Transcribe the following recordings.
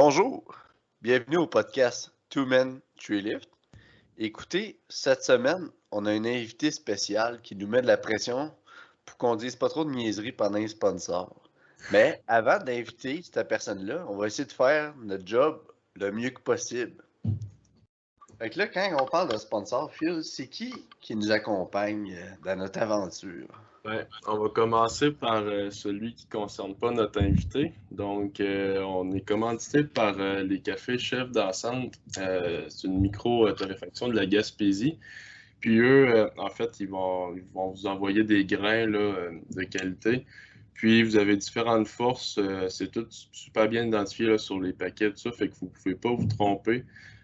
Bonjour, bienvenue au podcast Two Men, Three Lift. Écoutez, cette semaine, on a un invité spécial qui nous met de la pression pour qu'on dise pas trop de niaiseries pendant les sponsors. Mais avant d'inviter cette personne-là, on va essayer de faire notre job le mieux que possible. Fait que là, quand on parle de sponsor, Phil, c'est qui nous accompagne dans notre aventure? Ouais, on va commencer par celui qui ne concerne pas notre invité. Donc, on est commandité par les cafés Chefs d'Ensemble. C'est une micro-torréfaction de la Gaspésie. Puis eux, en fait, ils vont vous envoyer des grains là, de qualité. Puis vous avez différentes forces. C'est tout super bien identifié là, sur les paquets, tout ça. Fait que vous ne pouvez pas vous tromper.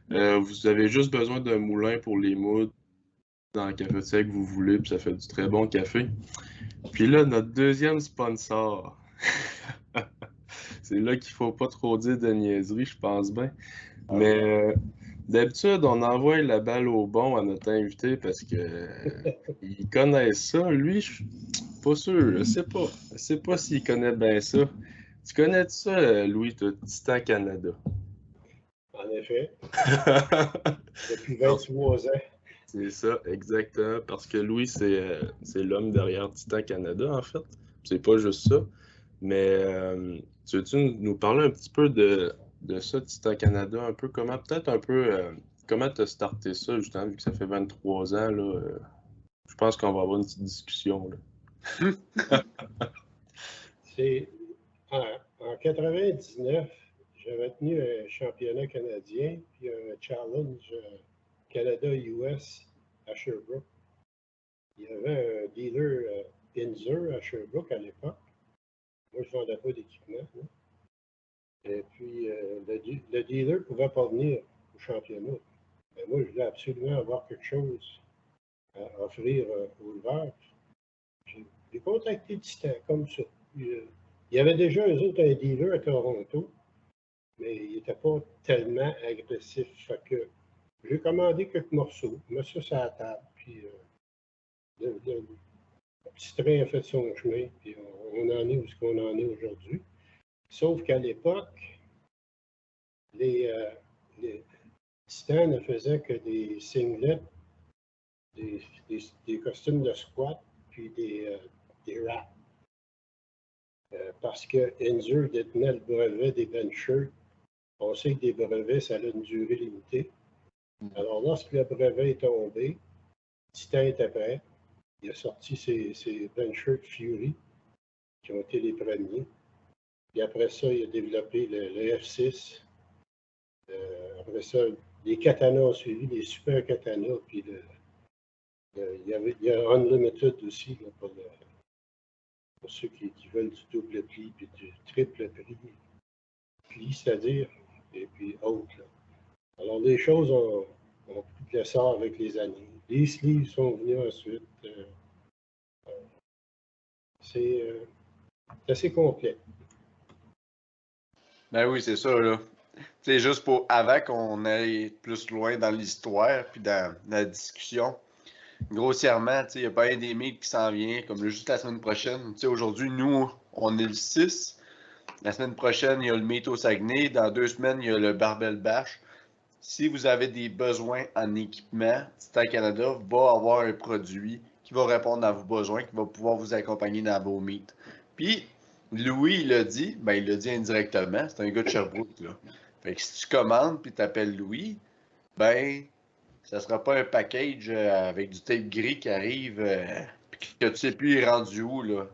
Vous avez juste besoin d'un moulin pour les moudre dans la cafetière que vous voulez. Puis ça fait du très bon café. Puis là, notre deuxième sponsor, c'est là qu'il faut pas trop dire de niaiserie, je pense bien. Mais d'habitude, on envoie la balle au bon à notre invité parce que il connaît ça. Lui, je suis pas sûr, je sais pas s'il connaît bien ça. Tu connais ça, Louis, Titan Canada? En effet. Depuis 23 ans. C'est ça, exactement. Parce que Louis, c'est l'homme derrière Titan Canada, en fait. C'est pas juste ça. Mais tu veux-tu nous parler un petit peu de ça, Titan Canada, un peu comment, peut-être un peu, comment tu as starté ça, justement, vu que ça fait 23 ans, là, je pense qu'on va avoir une petite discussion, là. C'est en 99, j'avais tenu un championnat canadien, puis un challenge Canada-US à Sherbrooke. Il y avait un dealer Inzer à Sherbrooke à l'époque. Moi, je ne vendais pas d'équipement. Et puis, le dealer ne pouvait pas venir au championnat. Mais moi, je voulais absolument avoir quelque chose à offrir aux leveurs. J'ai contacté Titan comme ça. Il y avait déjà eux autres un dealer à Toronto, mais il n'était pas tellement agressif. Fait que j'ai commandé quelques morceaux, mis ça sur la table, puis le petit train a fait son chemin, puis on en est où ce qu'on en est aujourd'hui. Sauf qu'à l'époque, les Titan ne faisaient que des singlets, des costumes de squat, puis des wraps. Parce que Inzer détenait le brevet des bench shirts. On sait que des brevets, ça a une durée limitée. Alors, lorsque le brevet est tombé, Titan était prêt. Il a sorti ses bench shirts Fury, qui ont été les premiers. Puis après ça, il a développé le F6. Après ça, les katanas ont suivi, les super katanas. Puis il y a Unlimited aussi là, pour ceux qui veulent du double pli puis du triple pli, c'est-à-dire, et puis autres. Là. Alors, les choses ont pris de l'essor avec les années. Les sleeves sont venus ensuite. C'est assez complet. Ben oui, c'est ça, là. C'est juste pour avant qu'on aille plus loin dans l'histoire puis dans la discussion. Grossièrement, il n'y a pas un des meets qui s'en vient, comme juste la semaine prochaine. Aujourd'hui, nous, on est le 6. La semaine prochaine, il y a le meet au Saguenay. Dans 2 semaines, il y a le Barbell Bash. Si vous avez des besoins en équipement, Titan Canada va avoir un produit qui va répondre à vos besoins, qui va pouvoir vous accompagner dans vos meets. Puis, Louis, il l'a dit, ben il l'a dit indirectement, c'est un gars de Sherbrooke, là. Fait que si tu commandes puis t'appelles Louis, ben, ça sera pas un package avec du tape gris qui arrive puis que tu sais plus il est rendu où, là.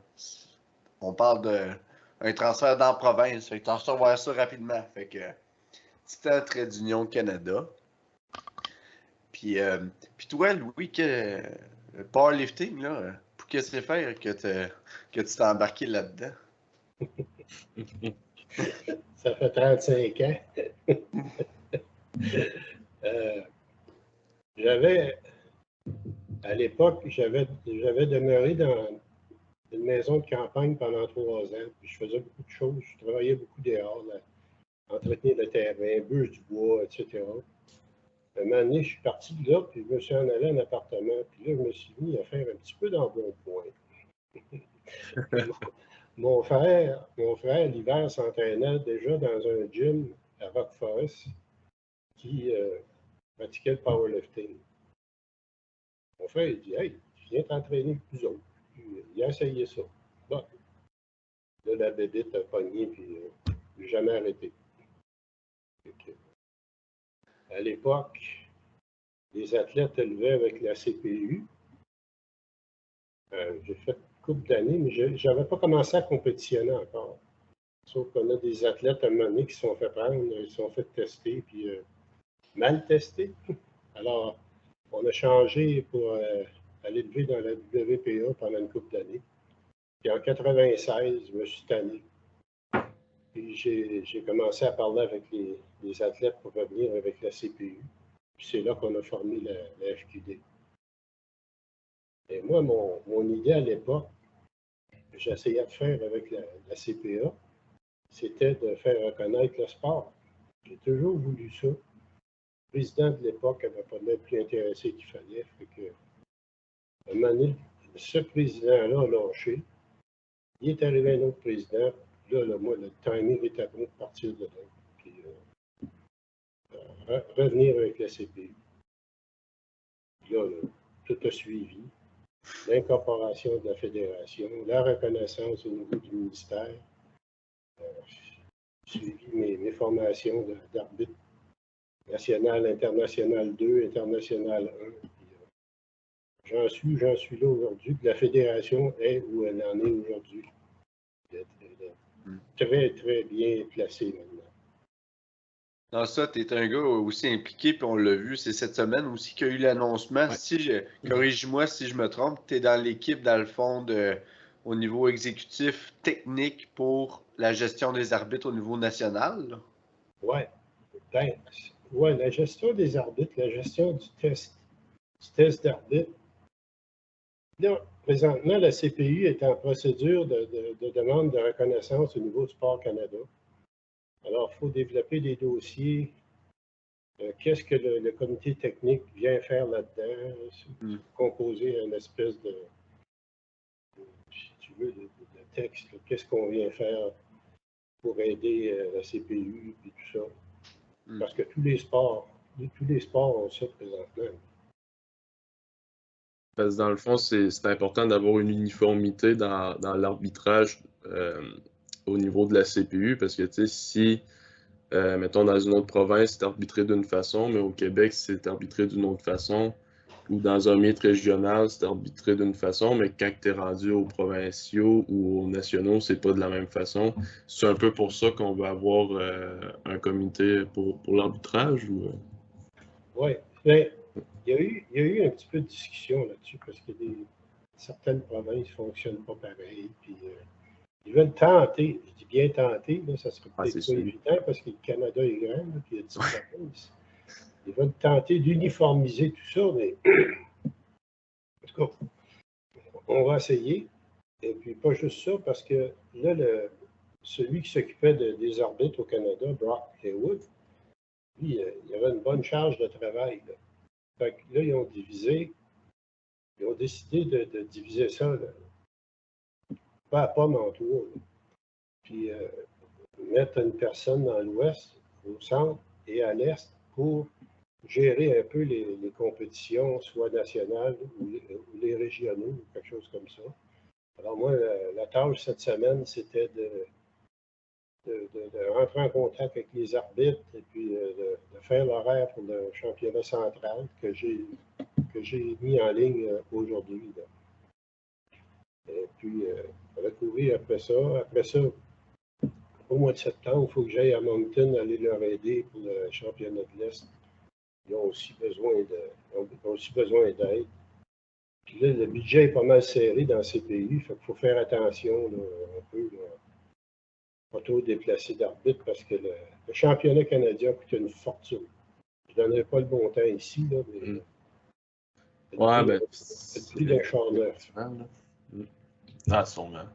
On parle d'un transfert dans la province, fait que t'en recevoir ça rapidement. Fait que Titan Trait d'Union Canada. Puis toi, Louis, le powerlifting, là, pour qu'est-ce que c'est faire que tu t'es embarqué là-dedans? Ça fait 35 ans. À l'époque, j'avais demeuré dans une maison de campagne pendant 3 ans. Puis je faisais beaucoup de choses. Je travaillais beaucoup dehors, là, entretenir le terrain, bûche du bois, etc. Un moment donné, je suis parti de là, puis je me suis en allé à un appartement. Puis là, je me suis mis à faire un petit peu d'embonpoint. Mon frère, l'hiver, s'entraînait déjà dans un gym à Rock Forest qui pratiquait le powerlifting. Mon frère, il dit, hey, tu viens t'entraîner avec nous autres. Puis, il a essayé ça. Bon. Là, la bébite a pogné, puis il n'a jamais arrêté. À l'époque, les athlètes élevaient avec la CPU. J'ai fait une couple d'années, mais je n'avais pas commencé à compétitionner encore. Sauf qu'on a des athlètes à un moment donné qui se sont fait prendre, ils se sont fait tester, puis mal testés. Alors, on a changé pour aller lever dans la WPA pendant une couple d'années. Puis en 96, je me suis tanné. Puis j'ai commencé à parler avec les athlètes pour revenir avec la CPU. Puis c'est là qu'on a formé la FQD. Et moi, mon idée à l'époque, que j'essayais de faire avec la CPA, c'était de faire reconnaître le sport. J'ai toujours voulu ça. Le président de l'époque n'avait pas l'air plus intéressé qu'il fallait. Fait que, à un moment donné, ce président-là a lâché. Il est arrivé un autre président. Là, moi, le timing était bon pour partir de là. Puis, revenir avec la CPU. Puis là, tout a suivi. L'incorporation de la fédération, la reconnaissance au niveau du ministère. Suivi mes formations d'arbitre national, international 2, international 1. J'en suis là aujourd'hui. La fédération est où elle en est aujourd'hui. Elle est très, très bien placée maintenant. Dans ça, tu es un gars aussi impliqué, puis on l'a vu, c'est cette semaine aussi qu'il y a eu l'annoncement. Ouais. Corrige-moi si je me trompe, tu es dans l'équipe, dans le fond, au niveau exécutif, technique pour la gestion des arbitres au niveau national. Oui. Ben, ouais, la gestion des arbitres, la gestion du test d'arbitre. Là, présentement, la CPU est en procédure de demande de reconnaissance au niveau du Sport Canada. Alors, il faut développer des dossiers. Qu'est-ce que le comité technique vient faire là-dedans? Composer une espèce de, si tu veux, de texte. Qu'est-ce qu'on vient faire pour aider la CPU et tout ça? Parce que tous les sports ont ça présentement. Parce que dans le fond, c'est important d'avoir une uniformité dans l'arbitrage au niveau de la CPU, parce que tu sais, si, mettons, dans une autre province, c'est arbitré d'une façon, mais au Québec, c'est arbitré d'une autre façon, ou dans un mythe régional, c'est arbitré d'une façon, mais quand tu es rendu aux provinciaux ou aux nationaux, c'est pas de la même façon. C'est un peu pour ça qu'on va avoir un comité pour l'arbitrage? Oui, mais il y a eu un petit peu de discussion là-dessus parce que certaines provinces ne fonctionnent pas pareil. Puis, ils veulent tenter, je dis bien tenter, là, ça serait peut-être pas évident parce que le Canada est grand, là, puis il y a 10 provinces. Ils veulent tenter d'uniformiser tout ça, mais en tout cas, on va essayer. Et puis pas juste ça, parce que là, celui qui s'occupait des arbitres au Canada, Brock Haywood, lui, il avait une bonne charge de travail. Là. Fait que là, ils ont décidé de diviser ça, là, pas à pomme en trois. Là. Puis mettre une personne dans l'ouest, au centre et à l'est pour gérer un peu les compétitions, soit nationales ou les régionaux, ou quelque chose comme ça. Alors moi, la tâche cette semaine, c'était de rentrer en contact avec les arbitres et puis de faire l'horaire pour le championnat central que j'ai mis en ligne aujourd'hui. Et puis, on va courir après ça. Après ça, au mois de septembre, il faut que j'aille à Moncton aller leur aider pour le championnat de l'Est. Ils ont aussi besoin d'aide. Puis là, le budget est pas mal serré dans ces pays. Fait qu'il faut faire attention là, un peu. Là, pas trop déplacer d'arbitre parce que le championnat canadien coûte une fortune. Je ne donnerai pas le bon temps ici, là, mais ouais, ben, c'est le prix d'un char neuf. Ah, sûrement.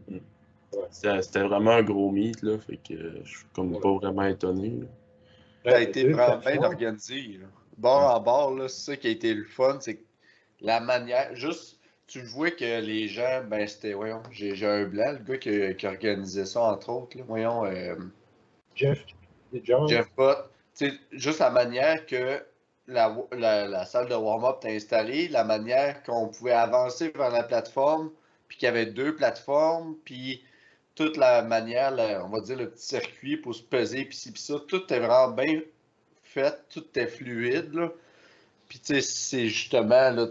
Ouais. C'était vraiment un gros mythe, là, fait que je suis comme pas vraiment étonné. Ça a été vraiment bien organisé. Là. Bord en bord, là, c'est ça qui a été le fun, c'est que la manière, juste, tu vois que les gens, ben c'était, voyons, j'ai un blanc, le gars qui organisait ça, entre autres, là, voyons. Jeff. John. Jeff Bott, juste la manière que la salle de warm-up était installée, la manière qu'on pouvait avancer vers la plateforme, puis qu'il y avait 2 plateformes, puis toute la manière, on va dire le petit circuit pour se peser, puis ci, puis ça, tout est vraiment bien fait, tout est fluide, là. Puis tu sais, c'est justement, là,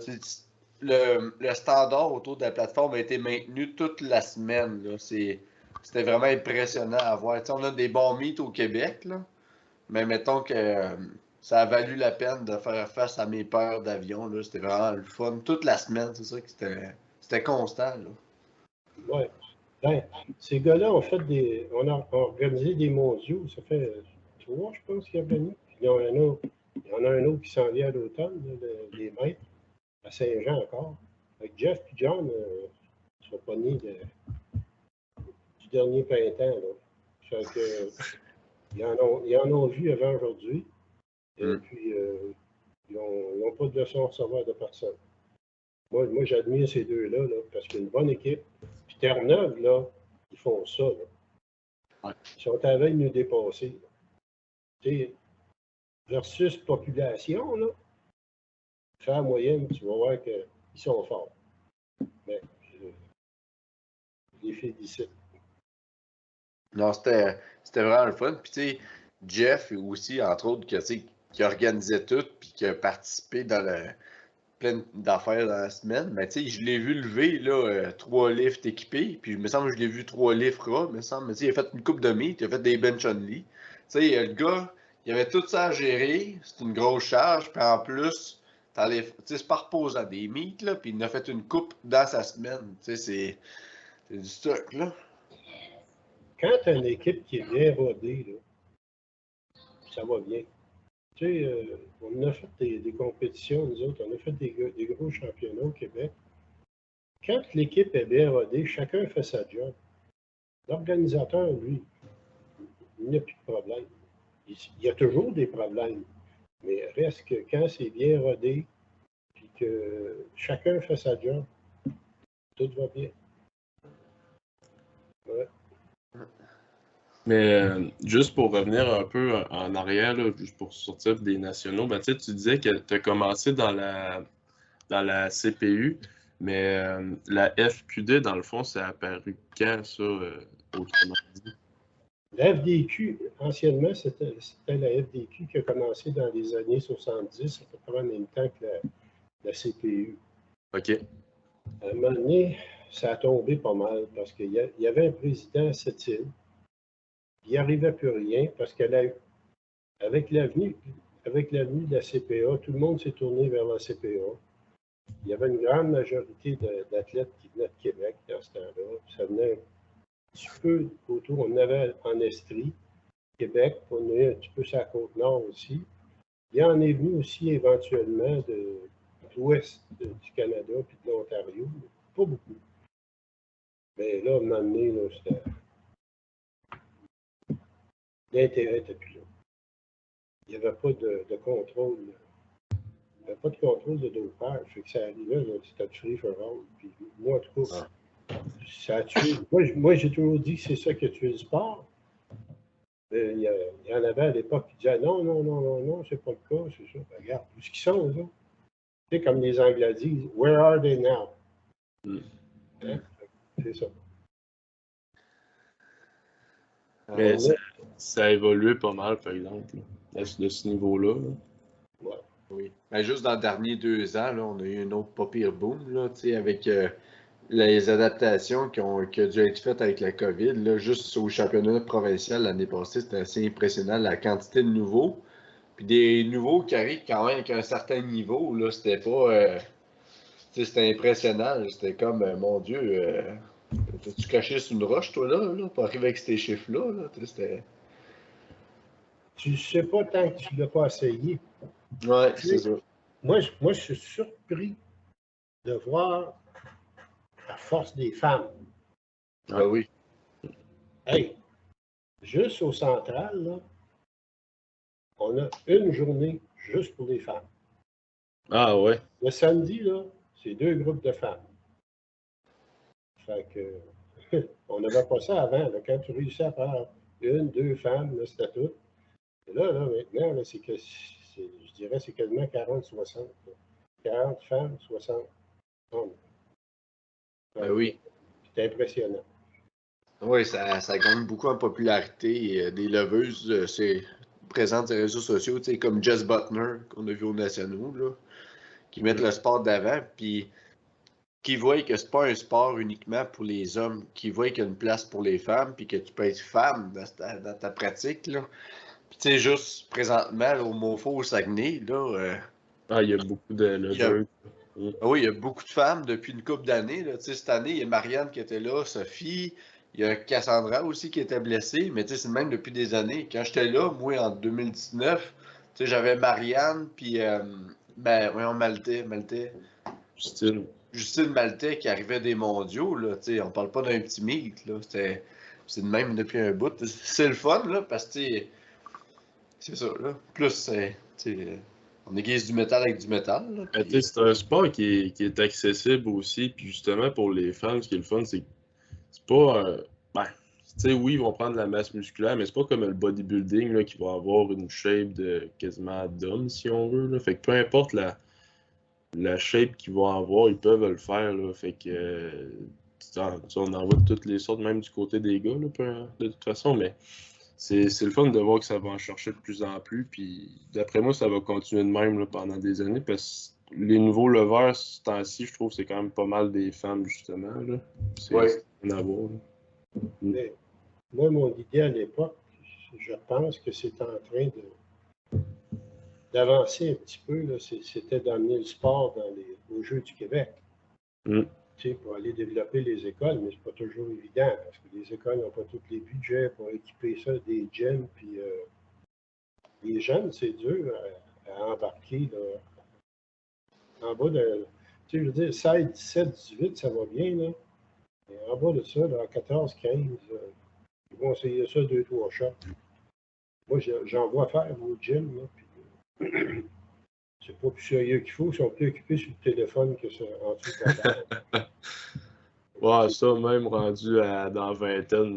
le standard autour de la plateforme a été maintenu toute la semaine, là. C'était vraiment impressionnant à voir. T'sais, on a des bons mythes au Québec, là. Mais mettons que ça a valu la peine de faire face à mes peurs d'avion. Là. C'était vraiment le fun. Toute la semaine, c'est ça que c'était constant. Là. Ouais. Ben, ces gars-là ont fait on a organisé des mondiaux. Ça fait 3, je pense, qu'ils ont organisé. Il y en a un autre qui s'en vient à l'automne, les maîtres, à Saint-Jean encore. Avec Jeff et John sont pas nés du dernier printemps. Là. Fait que, ils en ont vu avant aujourd'hui. Et puis, ils n'ont pas de leçon à recevoir de personne. Moi j'admire ces deux-là, là, parce qu'il y a une bonne équipe. Puis Terre-Neuve, là, ils font ça. Là. Ouais. Ils sont à la veille de nous dépasser. Versus population, là, faire la moyenne, tu vas voir qu'ils sont forts. Mais je les félicite. Non, c'était vraiment le fun. Puis tu sais, Jeff aussi, entre autres, qui organisait tout, puis qui a participé dans plein d'affaires dans la semaine. Mais tu sais, je l'ai vu lever là, 3 lifts équipés, puis il me semble que je l'ai vu 3 lifts ras, me semble. Mais tu sais, il a fait une coupe de meat, il a fait des bench only. Tu sais, le gars, il avait tout ça à gérer, c'est une grosse charge, puis en plus, c'est pas reposant des meats, là, puis il en a fait une coupe dans sa semaine. Tu sais, c'est du stock, là. Quand tu as une équipe qui est bien rodée, là, ça va bien. Tu sais, on a fait des compétitions, nous autres, on a fait des gros championnats au Québec. Quand l'équipe est bien rodée, chacun fait sa job. L'organisateur, lui, il n'a plus de problème. Il y a toujours des problèmes, mais reste que quand c'est bien rodé, puis que chacun fait sa job, tout va bien. Ouais. Mais juste pour revenir un peu en arrière, là, juste pour sortir des nationaux, ben, tu disais que tu as commencé dans la CPU, mais la FQD, dans le fond, c'est apparu quand, ça, autrement dit? La FDQ, anciennement, c'était la FDQ qui a commencé dans les années 70, à peu près en même temps que la CPU. OK. À un moment donné, ça a tombé pas mal parce qu'il y avait un président à cette île. Il n'y arrivait plus rien parce qu'avec l'avenue de la CPA, tout le monde s'est tourné vers la CPA. Il y avait une grande majorité d'athlètes qui venaient de Québec dans ce temps-là. Ça venait un petit peu autour. On avait en Estrie, Québec, on avait un petit peu sur la Côte-Nord aussi. Il en est venu aussi éventuellement de l'ouest du Canada puis de l'Ontario. Pas beaucoup. Mais là, à un moment donné, l'intérêt n'était plus là. Il n'y avait pas de contrôle. Il n'y avait pas de contrôle de dopage. Fait que ça arrivait, c'était free for all. Puis moi, en tout cas, ça a tué. Moi, j'ai toujours dit que c'est ça qui a tué le sport. Il y en avait à l'époque qui disaient non, c'est pas le cas, c'est ça. Ben, regarde, où est-ce qu'ils sont, là? Tu sais, comme les Anglais disent, where are they now? Hein? C'est ça. Mais ça a évolué pas mal, par exemple, là, de ce niveau-là. Là. Ouais. Oui. Ben, juste dans les derniers 2 ans, là, on a eu un autre pas pire boom là, avec les adaptations qui ont dû être faites avec la COVID. Là, juste au championnat provincial l'année passée, c'était assez impressionnant la quantité de nouveaux. Puis des nouveaux qui arrivent quand même avec un certain niveau. Là, c'était pas. C'était impressionnant. C'était comme, mon Dieu, t'as-tu caché sur une roche, toi, là pour arriver avec ces chiffres-là? Là? C'était. Tu ne sais pas tant que tu ne l'as pas essayé. Ouais, c'est ça. Moi, je suis surpris de voir la force des femmes. Ah oui. Hey, juste au central, là, on a une journée juste pour les femmes. Ah ouais. Le samedi, là, c'est 2 groupes de femmes. Fait que on n'avait pas ça avant. Là. Quand tu réussis à faire 1, 2 femmes, là, c'était tout. Là, maintenant, là, je dirais c'est quasiment 40-60. 40 femmes, 60 hommes. Ben oui. C'est impressionnant. Oui, ça gagne beaucoup en popularité. Des leveuses, c'est présent sur les réseaux sociaux, tu sais, comme Jess Butner, qu'on a vu aux nationaux, là, qui mettent le sport d'avant, puis qui voient que c'est pas un sport uniquement pour les hommes, qui voient qu'il y a une place pour les femmes, puis que tu peux être femme dans ta pratique, là. Puis tu sais, juste présentement, là, au MoFo au Saguenay, là, Ah, il y a beaucoup de leveurs. oui, il y a beaucoup de femmes depuis une couple d'années, là. Tu sais, cette année, il y a Marianne qui était là, Sophie, il y a Cassandra aussi qui était blessée, mais tu sais, c'est le même depuis des années. Quand j'étais là, moi, en 2019, tu sais, j'avais Marianne, puis, voyons, Maltais. Justine Maltais qui arrivait des mondiaux, là, tu sais, on parle pas d'un petit meet, là, c'est de même depuis un bout. C'est le fun, là, parce que, tu sais, c'est ça, là. Plus, tu sais, on aiguise du métal avec du métal, là, puis... C'est un sport qui est accessible aussi, puis justement pour les femmes, ce qui est le fun, c'est pas. Ben, tu sais, oui, ils vont prendre de la masse musculaire, mais c'est pas comme le bodybuilding là, qui va avoir une shape de quasiment d'homme, si on veut. Là. Fait que peu importe la shape qu'ils vont avoir, ils peuvent le faire. Là. Fait que. On en voit de toutes les sortes, même du côté des gars, là, de toute façon, mais c'est le fun de voir que ça va en chercher de plus en plus. Puis d'après moi, ça va continuer de même là, pendant des années parce que les nouveaux leveurs, ce temps-ci, je trouve que c'est quand même pas mal des femmes, justement. Là. C'est un à voir. Mais moi, mon idée à l'époque, je pense que c'est en train d'avancer un petit peu. C'était d'amener le sport aux Jeux du Québec. Pour aller développer les écoles, mais c'est pas toujours évident parce que les écoles n'ont pas tous les budgets pour équiper ça des gyms. Puis les jeunes, c'est dur à embarquer là, en bas de. Tu sais, je veux dire, 16, 17, 18, ça va bien, là. Mais en bas de ça, là, à 14, 15, ils vont essayer ça 2-3 shots. Moi, j'en vois faire au gym, là, puis, c'est pas plus sérieux qu'il faut. Ils sont plus occupés sur le téléphone que ça en dessous de la Ouais, ça, même rendu dans vingtaine.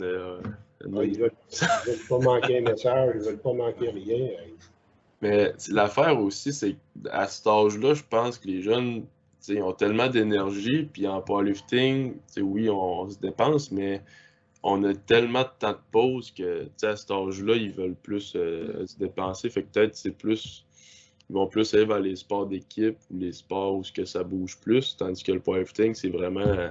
Ils veulent pas manquer un message, ils veulent pas manquer rien. Mais l'affaire aussi, c'est qu'à cet âge-là, je pense que les jeunes ont tellement d'énergie, puis en powerlifting, oui, on se dépense, mais on a tellement de temps de pause que à cet âge-là, ils veulent plus se dépenser. Fait que peut-être c'est plus. Ils vont plus aller vers les sports d'équipe ou les sports où ça bouge plus, tandis que le powerlifting, c'est vraiment.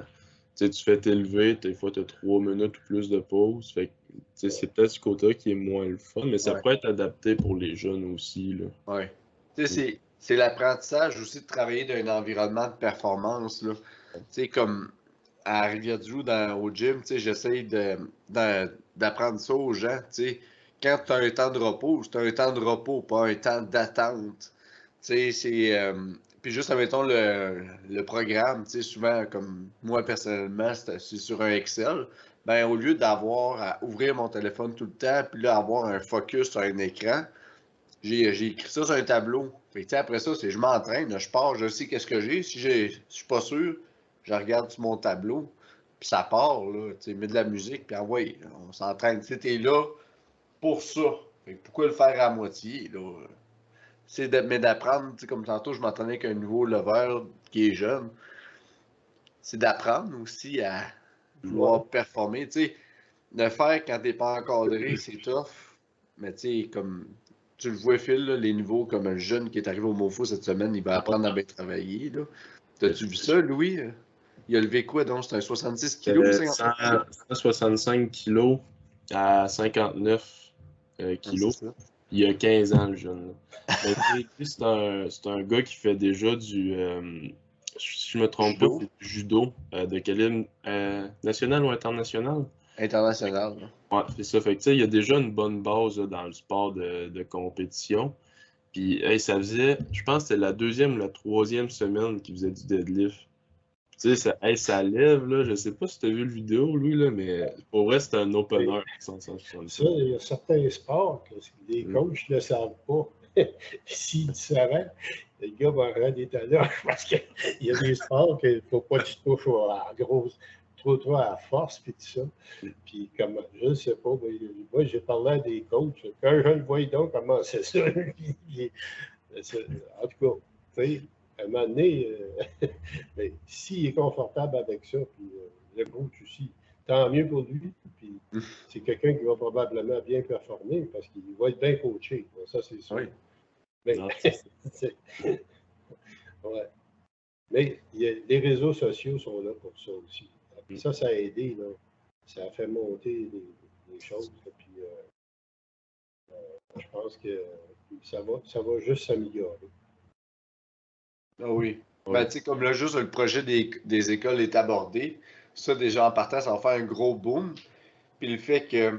Tu fais t'élever, des fois tu as 3 minutes ou plus de pause. Fait que c'est peut-être ce côté qui est moins le fun, mais ça pourrait être adapté pour les jeunes aussi. Là. Ouais. Tu sais, c'est l'apprentissage aussi de travailler dans un environnement de performance. Là. Tu sais, comme à Rivière-du-Loup, au gym, tu sais, j'essaie d'apprendre ça aux gens. Tu sais, quand tu as un temps de repos, c'est un temps de repos, pas un temps d'attente. Tu sais, c'est. Puis juste, admettons, le programme, tu sais, souvent, comme moi personnellement, c'est sur un Excel. Ben, au lieu d'avoir à ouvrir mon téléphone tout le temps, puis là, avoir un focus sur un écran, j'ai écrit ça sur un tableau. Fait que, après ça, c'est je m'entraîne, je pars, je sais qu'est-ce que j'ai. Si je suis pas sûr, je regarde sur mon tableau, puis ça part, là. Tu mets de la musique, puis envoie, on s'entraîne. Tu t'es là pour ça. Fait que pourquoi le faire à moitié, là? Mais d'apprendre, comme tantôt, je m'entraînais avec un nouveau lever qui est jeune. C'est d'apprendre aussi à vouloir performer. Tu sais, le faire quand t'es pas encadré, c'est tough. Mais tu sais, comme tu le vois, Phil, là, les niveaux, comme un jeune qui est arrivé au MoFo cette semaine, il va apprendre à bien travailler. Là. T'as-tu vu ça, Louis? Il a levé quoi, donc? C'est un 70 kilos ou 165 kilos à 59 kilos. Il y a 15 ans, le jeune. C'est un gars qui fait déjà du... si je me trompe pas, c'est du judo de calibre national ou international? International. Ouais, c'est ça. Fait que, il y a déjà une bonne base là, dans le sport de compétition. Puis, ça faisait, je pense que c'était la 2e ou la 3e semaine qu'il faisait du deadlift. Tu sais, ça lève, là. Je sais pas si tu as vu le vidéo, lui, là, mais pour vrai, c'était un opener. Ça, il y a certains sports que les coachs ne le savent pas. S'ils le savaient, le gars va rendre des taloches parce qu'il y a des sports qu'il ne faut pas que tu touches à grosse. trop à force, puis tout ça. Puis comme, je ne sais pas, moi j'ai parlé à des coachs, quand je le voyais donc comment c'est ça, en tout cas, tu sais, à un moment donné, mais s'il est confortable avec ça, puis le coach aussi, tant mieux pour lui, puis c'est quelqu'un qui va probablement bien performer parce qu'il va être bien coaché, ça c'est sûr. Oui. Mais, ouais. Mais les réseaux sociaux sont là pour ça aussi. Ça a aidé, là. Ça a fait monter les choses. Puis, je pense que ça va juste s'améliorer. Ah oui. Ouais. Ben, tu sais, comme là, juste le projet des écoles est abordé, ça, déjà en partant, ça va faire un gros boom. Puis le fait que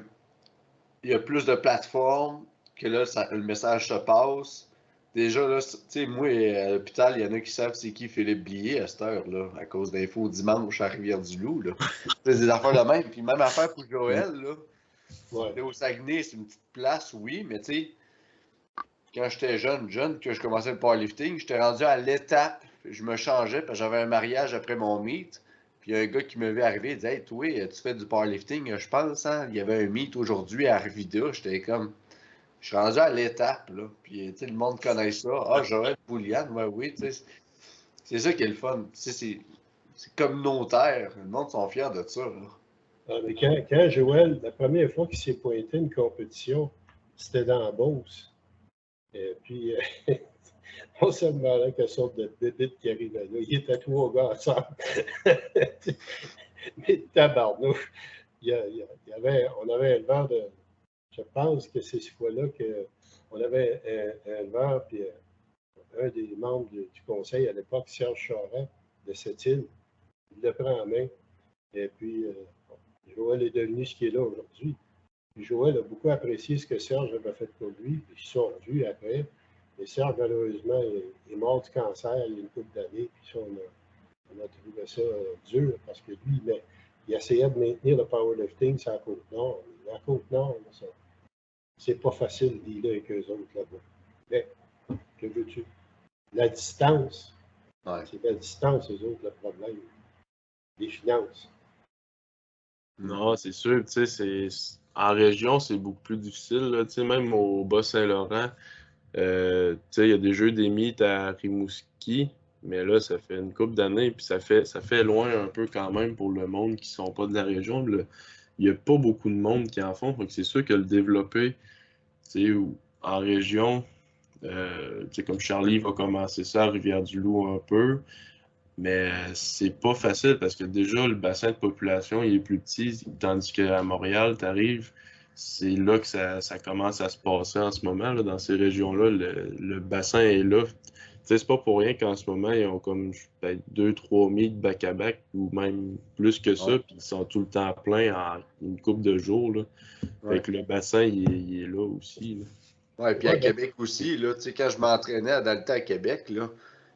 il y a plus de plateformes, que là, le message se passe. Déjà, là, tu sais, moi, à l'hôpital, il y en a qui savent c'est qui Philippe Billet à cette heure, là, à cause d'infos dimanche à Rivière-du-Loup, là. C'est des affaires de même. Puis même affaire pour Joël, là. Ouais. Là, au Saguenay, c'est une petite place, oui, mais tu sais, quand j'étais jeune, que je commençais le powerlifting, j'étais rendu à l'étape, je me changeais, parce que j'avais un mariage après mon meet. Puis il y a un gars qui me vu arriver, il disait Hey, toi, tu fais du powerlifting, je pense, hein? Il y avait un meet aujourd'hui à Arvida. J'étais comme. Je suis rendu à l'étape, là. Puis, tu sais, le monde connaît ça. Ah, Joël Bouliane, ouais, oui, tu sais. C'est ça qui est le fun. Tu sais, c'est communautaire. Le monde sont fiers de ça, là. Ah, mais quand Joël, la première fois qu'il s'est pointé une compétition, c'était dans la Beauce. Et puis, on se demandait quelle sorte de bébite qui arrivait là. Il était 3 gars ensemble. Mais tabarnouche, on avait un éleveur de. Je pense que c'est cette fois-là qu'on avait un éleveur, puis un des membres du conseil à l'époque, Serge Charest, de cette île, il le prend en main. Et puis, Joël est devenu ce qu'il est là aujourd'hui. Puis Joël a beaucoup apprécié ce que Serge avait fait pour lui, puis ils se sont revus après. Et Serge, malheureusement, est mort du cancer il y a une couple d'années, puis ça, on a trouvé ça dur parce que lui, il essayait de maintenir le powerlifting sur la Côte-Nord. La Côte-Nord, c'est pas facile de dealer avec eux autres là-bas. Mais, que veux-tu? La distance, Ouais. c'est la distance, eux autres, le problème. Les finances. Non, c'est sûr, tu sais, en région, c'est beaucoup plus difficile, là, tu sais, même au Bas-Saint-Laurent, tu sais, il y a des jeux des mythes à Rimouski, mais là, ça fait une couple d'années, puis ça fait loin un peu quand même pour le monde qui sont pas de la région. Il n'y a pas beaucoup de monde qui en font, donc c'est sûr que le développer, tu sais, en région, tu sais, comme Charlie va commencer ça à Rivière-du-Loup un peu, mais c'est pas facile parce que déjà, le bassin de population, il est plus petit, tandis qu'à Montréal, tu arrives, c'est là que ça commence à se passer en ce moment, là, dans ces régions-là, le bassin est là. Tu sais, c'est pas pour rien qu'en ce moment, ils ont comme peut-être 2-3 000 de back-à-back ou même plus que ça, Ouais. puis ils sont tout le temps pleins en une couple de jours, là. Ouais. Fait que le bassin, il est là aussi, là. Ouais, puis à Québec aussi, là, tu sais, quand je m'entraînais dans le temps à Québec, là,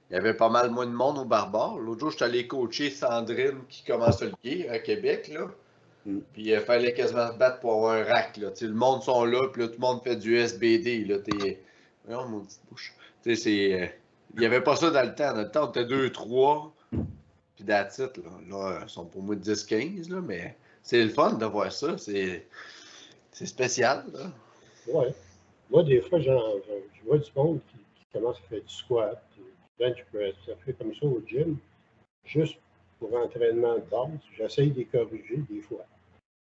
il y avait pas mal moins de monde au barbare. L'autre jour, j'étais allé coacher Sandrine qui commence le gear à Québec, là. Mm. Puis il fallait quasiment se battre pour avoir un rack, là. Tu sais, le monde sont là, puis là, tout le monde fait du SBD, là. Voyons, mon petite bouche. Tu sais, il y avait pas ça dans le temps. Dans le temps, on était 2-3, puis that's it, là. Là, ils sont pour moi 10-15, là, mais c'est le fun de voir ça. C'est spécial, là. Ouais. Moi, des fois, je vois du monde qui commence à faire du squat, du bench press, ça fait comme ça au gym, juste pour entraînement de base. J'essaye de les corriger des fois.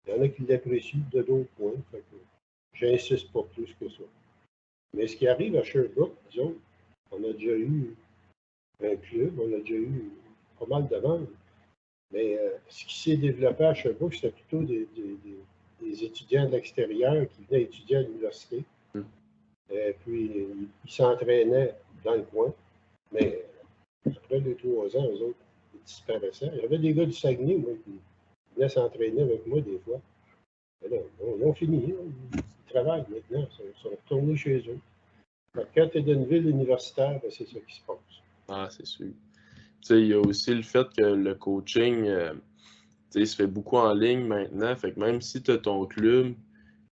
Il y en a qui l'apprécient de d'autres points, fait que j'insiste pas plus que ça. Mais ce qui arrive à Sherbrooke, disons, on a déjà eu un club, on a déjà eu pas mal de ventes. Mais ce qui s'est développé à Sherbrooke, c'était plutôt des étudiants de l'extérieur qui venaient étudier à l'université. Et puis, ils s'entraînaient dans le coin. Mais après 2-3 ans, eux autres, ils disparaissaient. Il y avait des gars du Saguenay, moi, qui venaient s'entraîner avec moi des fois. Mais là, ils ont fini. Ils travaillent maintenant. Ils sont retournés chez eux. Quand tu es dans une ville universitaire, ben, c'est ça qui se passe. Ah, c'est sûr. Tu sais, il y a aussi le fait que le coaching, tu sais, il se fait beaucoup en ligne maintenant. Fait que même si tu as ton club,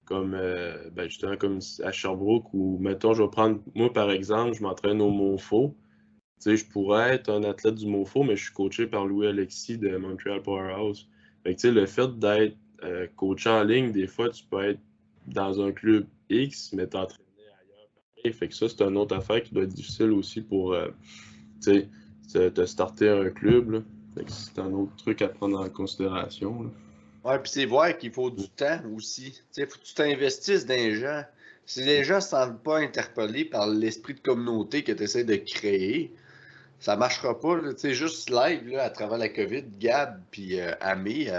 comme ben justement comme à Sherbrooke, ou mettons, je vais prendre, moi par exemple, je m'entraîne au Monfort. sais, je pourrais être un athlète du MoFo, mais je suis coaché par Louis-Alexis de Montreal Powerhouse. Fait que, tu sais, le fait d'être coaché en ligne, des fois, tu peux être dans un club X, mais t'entraîner ailleurs. Pareil. Fait que ça, c'est une autre affaire qui doit être difficile aussi pour, tu sais, te starter un club, là. Fait que c'est un autre truc à prendre en considération, là. Ouais, puis c'est voir qu'il faut du temps aussi. Tu sais, faut que tu t'investisses dans les gens. Si les gens ne se sentent pas interpellés par l'esprit de communauté que tu essaies de créer, ça marchera pas. Là. Tu sais, juste live, là, à travers la COVID, Gab puis Amé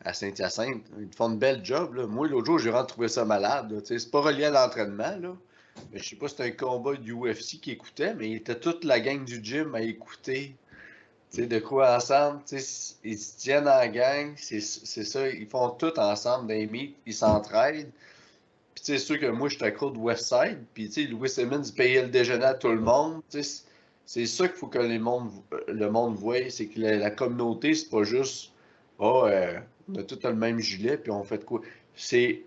à Saint-Hyacinthe, ils te font une belle job. Là. Moi, l'autre jour, j'ai vraiment trouvé ça malade. Là. Tu sais, c'est pas relié à l'entraînement, là. Mais je sais pas si c'était un combat du UFC qui écoutait, mais il était toute la gang du gym à écouter. Tu sais, de quoi ensemble, tu sais, ils se tiennent en gang, c'est ça, ils font tout ensemble dans les meets, ils s'entraident. Puis tu sais, c'est sûr que moi, je suis accro de Westside, puis tu sais, Louis Simmons payait le déjeuner à tout le monde, tu sais, c'est ça qu'il faut que le monde voie, c'est que la communauté, c'est pas juste, oh, on a tous le même gilet, puis on fait de quoi. C'est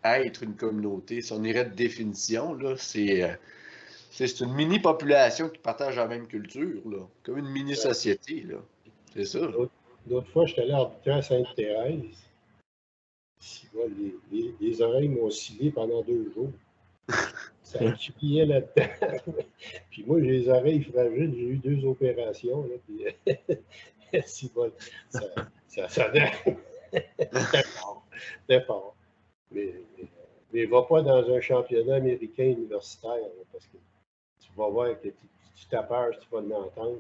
être une communauté. Si on irait de définition, là, c'est une mini-population qui partage la même culture, là. Comme une mini-société, là. C'est ça. L'autre fois, j'étais allé arbitrer à Sainte-Thérèse. Les oreilles m'ont oscillé pendant 2 jours. Ça criait là-dedans. Puis moi, j'ai les oreilles fragiles. J'ai eu 2 opérations. Là, puis, ça sonnait. C'était fort. Mais va pas dans un championnat américain universitaire, là, parce que tu vas voir que tu tapes, tu vas l'entendre.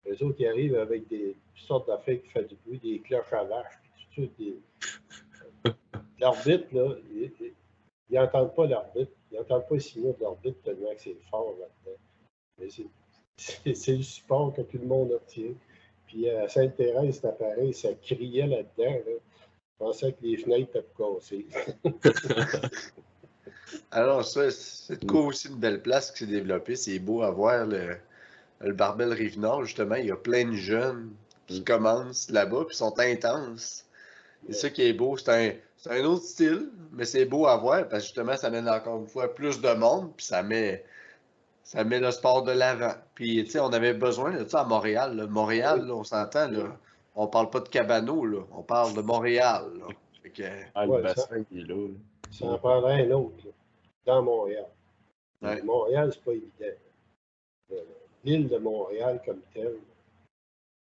Les autres, ils arrivent avec toutes sortes d'affaires qui font du bruit, des cloches à vache, puis tout ça. L'arbitre, là, ils n'entendent pas l'arbitre. Ils n'entendent pas le signal de l'arbitre tellement que c'est fort là-dedans. Mais c'est le support que tout le monde obtient. Puis à Sainte-Thérèse, c'était pareil, ça criait là-dedans. Là. Je pensais que les fenêtres étaient cassées. Alors, ça, c'est de quoi aussi une belle place qui s'est développée. C'est beau à voir le Barbel Rive-Nord, justement. Il y a plein de jeunes qui commencent là-bas, puis sont intenses. C'est ça qui est beau. C'est un autre style, mais c'est beau à voir parce que justement, ça amène encore une fois plus de monde, puis ça met le sport de l'avant. Puis, tu sais, on avait besoin de ça à Montréal. Là. Montréal, là, on s'entend, là. On parle pas de Cabano, là. On parle de Montréal, là. Fait que, Ah, le bassin, il est là. Ça en prendrait un autre, là, dans Montréal. ouais. Montréal, c'est pas évident. L'île de Montréal comme telle,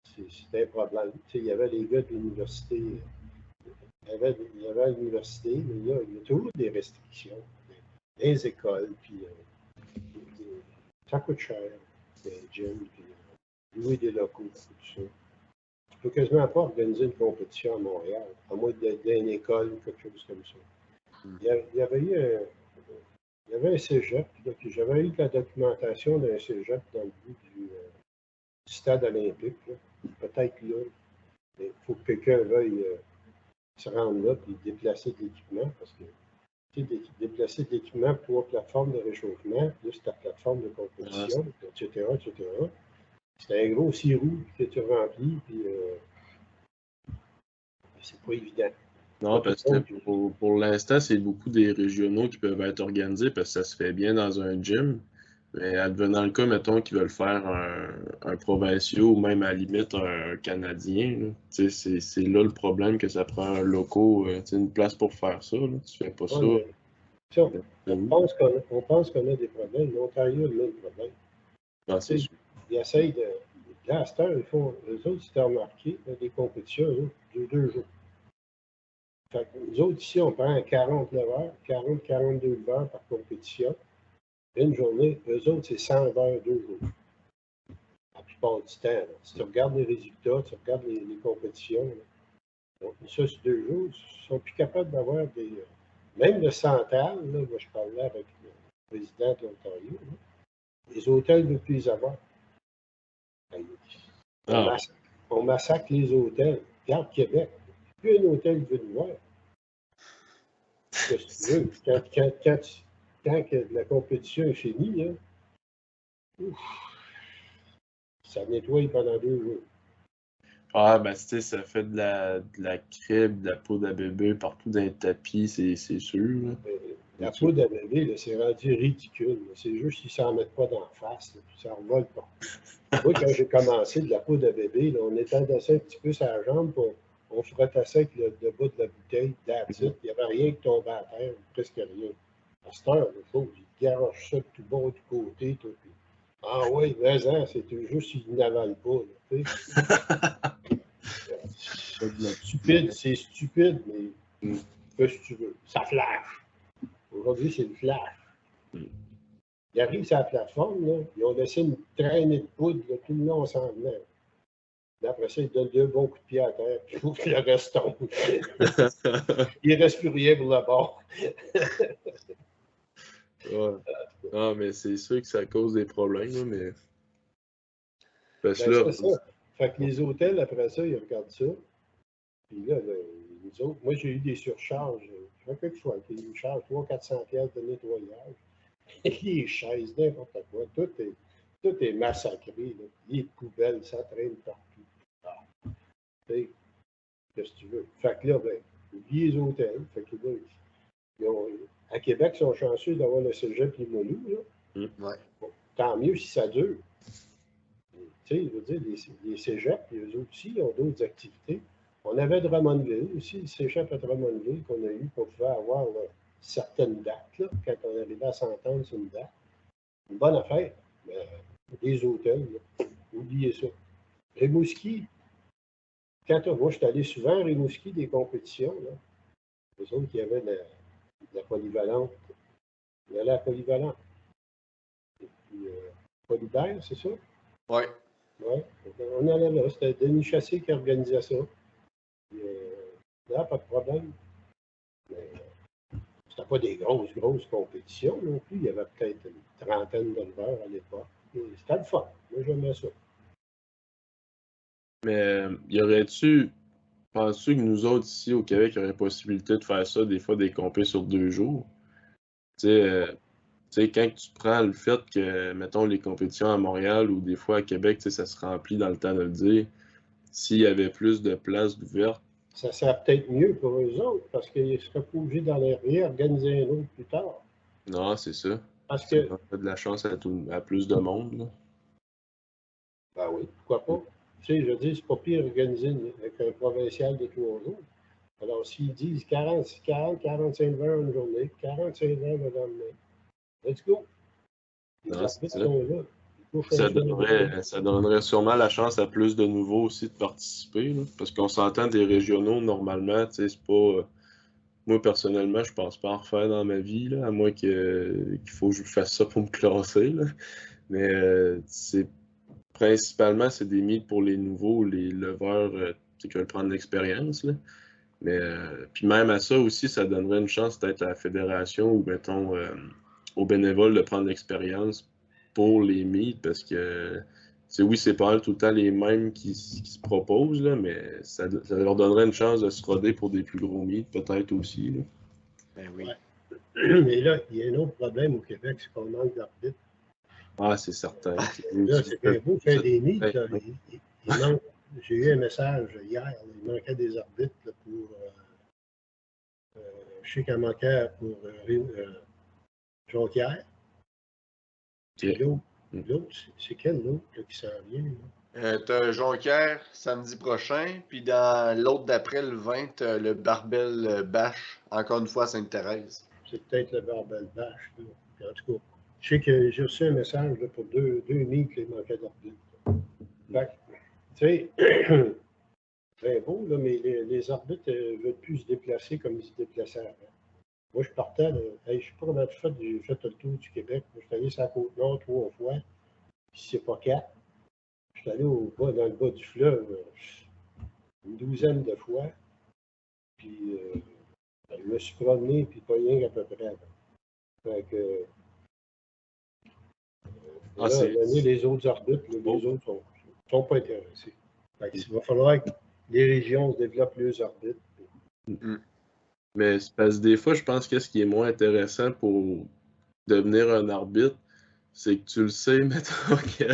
c'est un problème. Tu sais, il y avait les gars de l'université. Il y avait l'université, mais il y a toujours des restrictions. Les écoles, puis ça coûte cher. Les gyms, puis louer des locaux, tout ça. Tu peux quasiment pas organiser une compétition à Montréal, à moins d'être dans une école ou quelque chose comme ça. Il y avait un cégep, puis j'avais eu de la documentation d'un cégep dans le bout du stade olympique. Peut-être là, il faut que quelqu'un veuille se rendre là et déplacer de l'équipement, parce que tu sais, déplacer de l'équipement pour plateforme de réchauffement, plus ta plateforme de compétition, etc., etc. C'est un gros sirop que tu remplis, puis c'est pas évident. Non, parce que pour l'instant, c'est beaucoup des régionaux qui peuvent être organisés parce que ça se fait bien dans un gym. Mais advenant le cas, mettons qu'ils veulent faire un provincial ou même à la limite un Canadien, là, c'est là le problème que ça prend un loco, une place pour faire ça. Là. Tu fais pas ça. On pense qu'on a des problèmes. L'Ontario a le même problème. Ah, c'est sûr. Ils essayent de. Là, à cette heure, eux autres, si tu as remarqué, des compétitions, eux autres, 2 jours. Fait que nous autres, ici, on prend 49 heures, 42 heures par compétition. Une journée, eux autres, c'est 100 heures, 2 jours. La plupart du temps. Là. Si tu regardes les résultats, tu regardes les compétitions, là. Donc, ça, c'est 2 jours. Ils sont plus capables d'avoir des. Même le central, là, moi, je parlais avec le président de l'Ontario, là, les hôtels ne peuvent plus les avoir. On massacre les hôtels. Regarde Québec. Plus un hôtel veut nous voir. Qu'est-ce que tu veux? Quand la compétition est finie, là, ça nettoie pendant 2 jours. Ah, ben, tu sais, ça fait de la crêpe, de la poudre à bébé partout dans les tapis, c'est sûr. Là. La poudre à bébé, c'est rendu ridicule. C'est juste qu'ils ne s'en mettent pas d'en face, là, puis ça revole partout. Moi, quand j'ai commencé de la poudre à bébé, là, on étendait un petit peu sur la jambe, puis on frottait ça avec le bas de la bouteille, il n'y avait rien qui tombait à terre, presque rien. À cette heure, il garoche ça de tout bas, du côté, tout. Puis, ah oui, mais c'était juste qu'il n'avale pas. Là, c'est stupide, mais fais ce que tu veux. Ça flash. Aujourd'hui, c'est le flash. Ils arrivent sur la plateforme, là, ils ont laissé une traînée de poudre, là, tout le long, on s'en venait. Après ça, ils donnent 2 bons coups de pied à terre, puis il faut que le reste tombe. Il ne reste plus rien pour le bord. Ouais. Non, mais c'est sûr que ça cause des problèmes, là, mais. Parce Ben, là, c'est ça. Fait que les hôtels, après ça, ils regardent ça. Puis là, les autres, moi, j'ai eu des surcharges. Je fais quelque chose. Ils me chargent 300-400$ de nettoyage. Les chaises, n'importe quoi. Tout est massacré. Là. Les poubelles, ça traîne partout. Ah. Qu'est-ce que tu veux? Fait que là, ben, oublie les hôtels. Fait que là, à Québec, ils sont chanceux d'avoir le cégep Limoilou. Là. Ouais. Bon, tant mieux si ça dure. Tu sais, je veux dire, les cégeps, eux autres aussi, ils ont d'autres activités. On avait Drummondville aussi, le cégep à Drummondville qu'on a eu, qu'on pouvait avoir là, certaines dates, là, quand on arrivait à s'entendre sur une date. Une bonne affaire. Mais les hôtels, là, oubliez ça. Rimouski, moi, je suis allé souvent à Rimouski des compétitions. Là. Les autres, il y avait la polyvalente. Il y avait la polyvalente. Et puis, Polybert, c'est ça? Oui. Oui. On allait là. C'était Denis Chassé qui organisait ça. Puis, là, pas de problème. Mais c'était pas des grosses compétitions non plus. Il y avait peut-être une trentaine d'éleveurs à l'époque. C'était le fun. Moi, j'aimais ça. mais y aurait-tu. Penses-tu que nous autres ici au Québec, il y aurait possibilité de faire ça, des fois des compés sur 2 jours? Tu sais, quand tu prends le fait que, mettons, les compétitions à Montréal ou des fois à Québec, ça se remplit dans le temps de le dire, s'il y avait plus de places ouvertes. Ça serait peut-être mieux pour eux autres parce qu'ils ne seraient pas obligés d'aller réorganiser un autre plus tard. Non, c'est ça. Parce Ça que, donnerait de la chance à plus de monde. Là. ben oui, pourquoi pas? Tu sais, je veux dire, c'est pas pire organisé avec un provincial de 3 jours. Alors, s'ils disent 45 heures une journée, 45 heures le lendemain, let's go. Les Non, c'est arbitres ça. sont là. Ça donnerait sûrement la chance à plus de nouveaux aussi de participer. Là, parce qu'on s'entend des régionaux, normalement, tu sais, c'est pas. Moi, personnellement, je pense pas en refaire dans ma vie, là, à moins qu'il faut que je fasse ça pour me classer. Là. Mais principalement, c'est des mythes pour les nouveaux, les leveurs qui veulent prendre l'expérience. Là. Mais puis même à ça aussi, ça donnerait une chance peut-être à la fédération ou mettons aux bénévoles de prendre l'expérience pour les mythes parce que oui, c'est pas tout le temps les mêmes qui se proposent, là, mais ça leur donnerait une chance de se roder pour des plus gros mythes, peut-être aussi. Là. Ben oui. Ouais. Mais là, il y a un autre problème au Québec, c'est qu'on manque d'arbitres. Ah, c'est certain. Là, c'est bien beau faire des mythes. Il manque, j'ai eu un message hier, il manquait des arbitres là, pour. Je sais qu'il en manquait pour Jonquière. Okay. L'autre, c'est quel autre qui s'en vient? T'as Jonquière samedi prochain, puis dans l'autre d'après, le 20, t'as le Barbel Bâche, encore une fois à Sainte-Thérèse. C'est peut-être le Barbel Bâche. En tout cas, je sais que j'ai reçu un message là, pour deux mythes qui manquaient d'arbitres. Tu sais, très beau, là, mais les arbitres ne veulent plus se déplacer comme ils se déplaçaient avant. Moi, je partais, là, je ne sais pas comment j'ai fait le tour du Québec. Je suis allé sur la Côte-Nord 3 fois, puis c'est pas 4. Je suis allé dans le bas du fleuve une douzaine de fois. Puis je me suis promené, puis pas rien à peu près. Fait que les autres arbitres, les autres ne sont pas intéressés. Fait il va falloir que les régions développent leurs arbitres. Mais c'est parce que des fois, je pense que ce qui est moins intéressant pour devenir un arbitre, c'est que tu le sais, mettons, que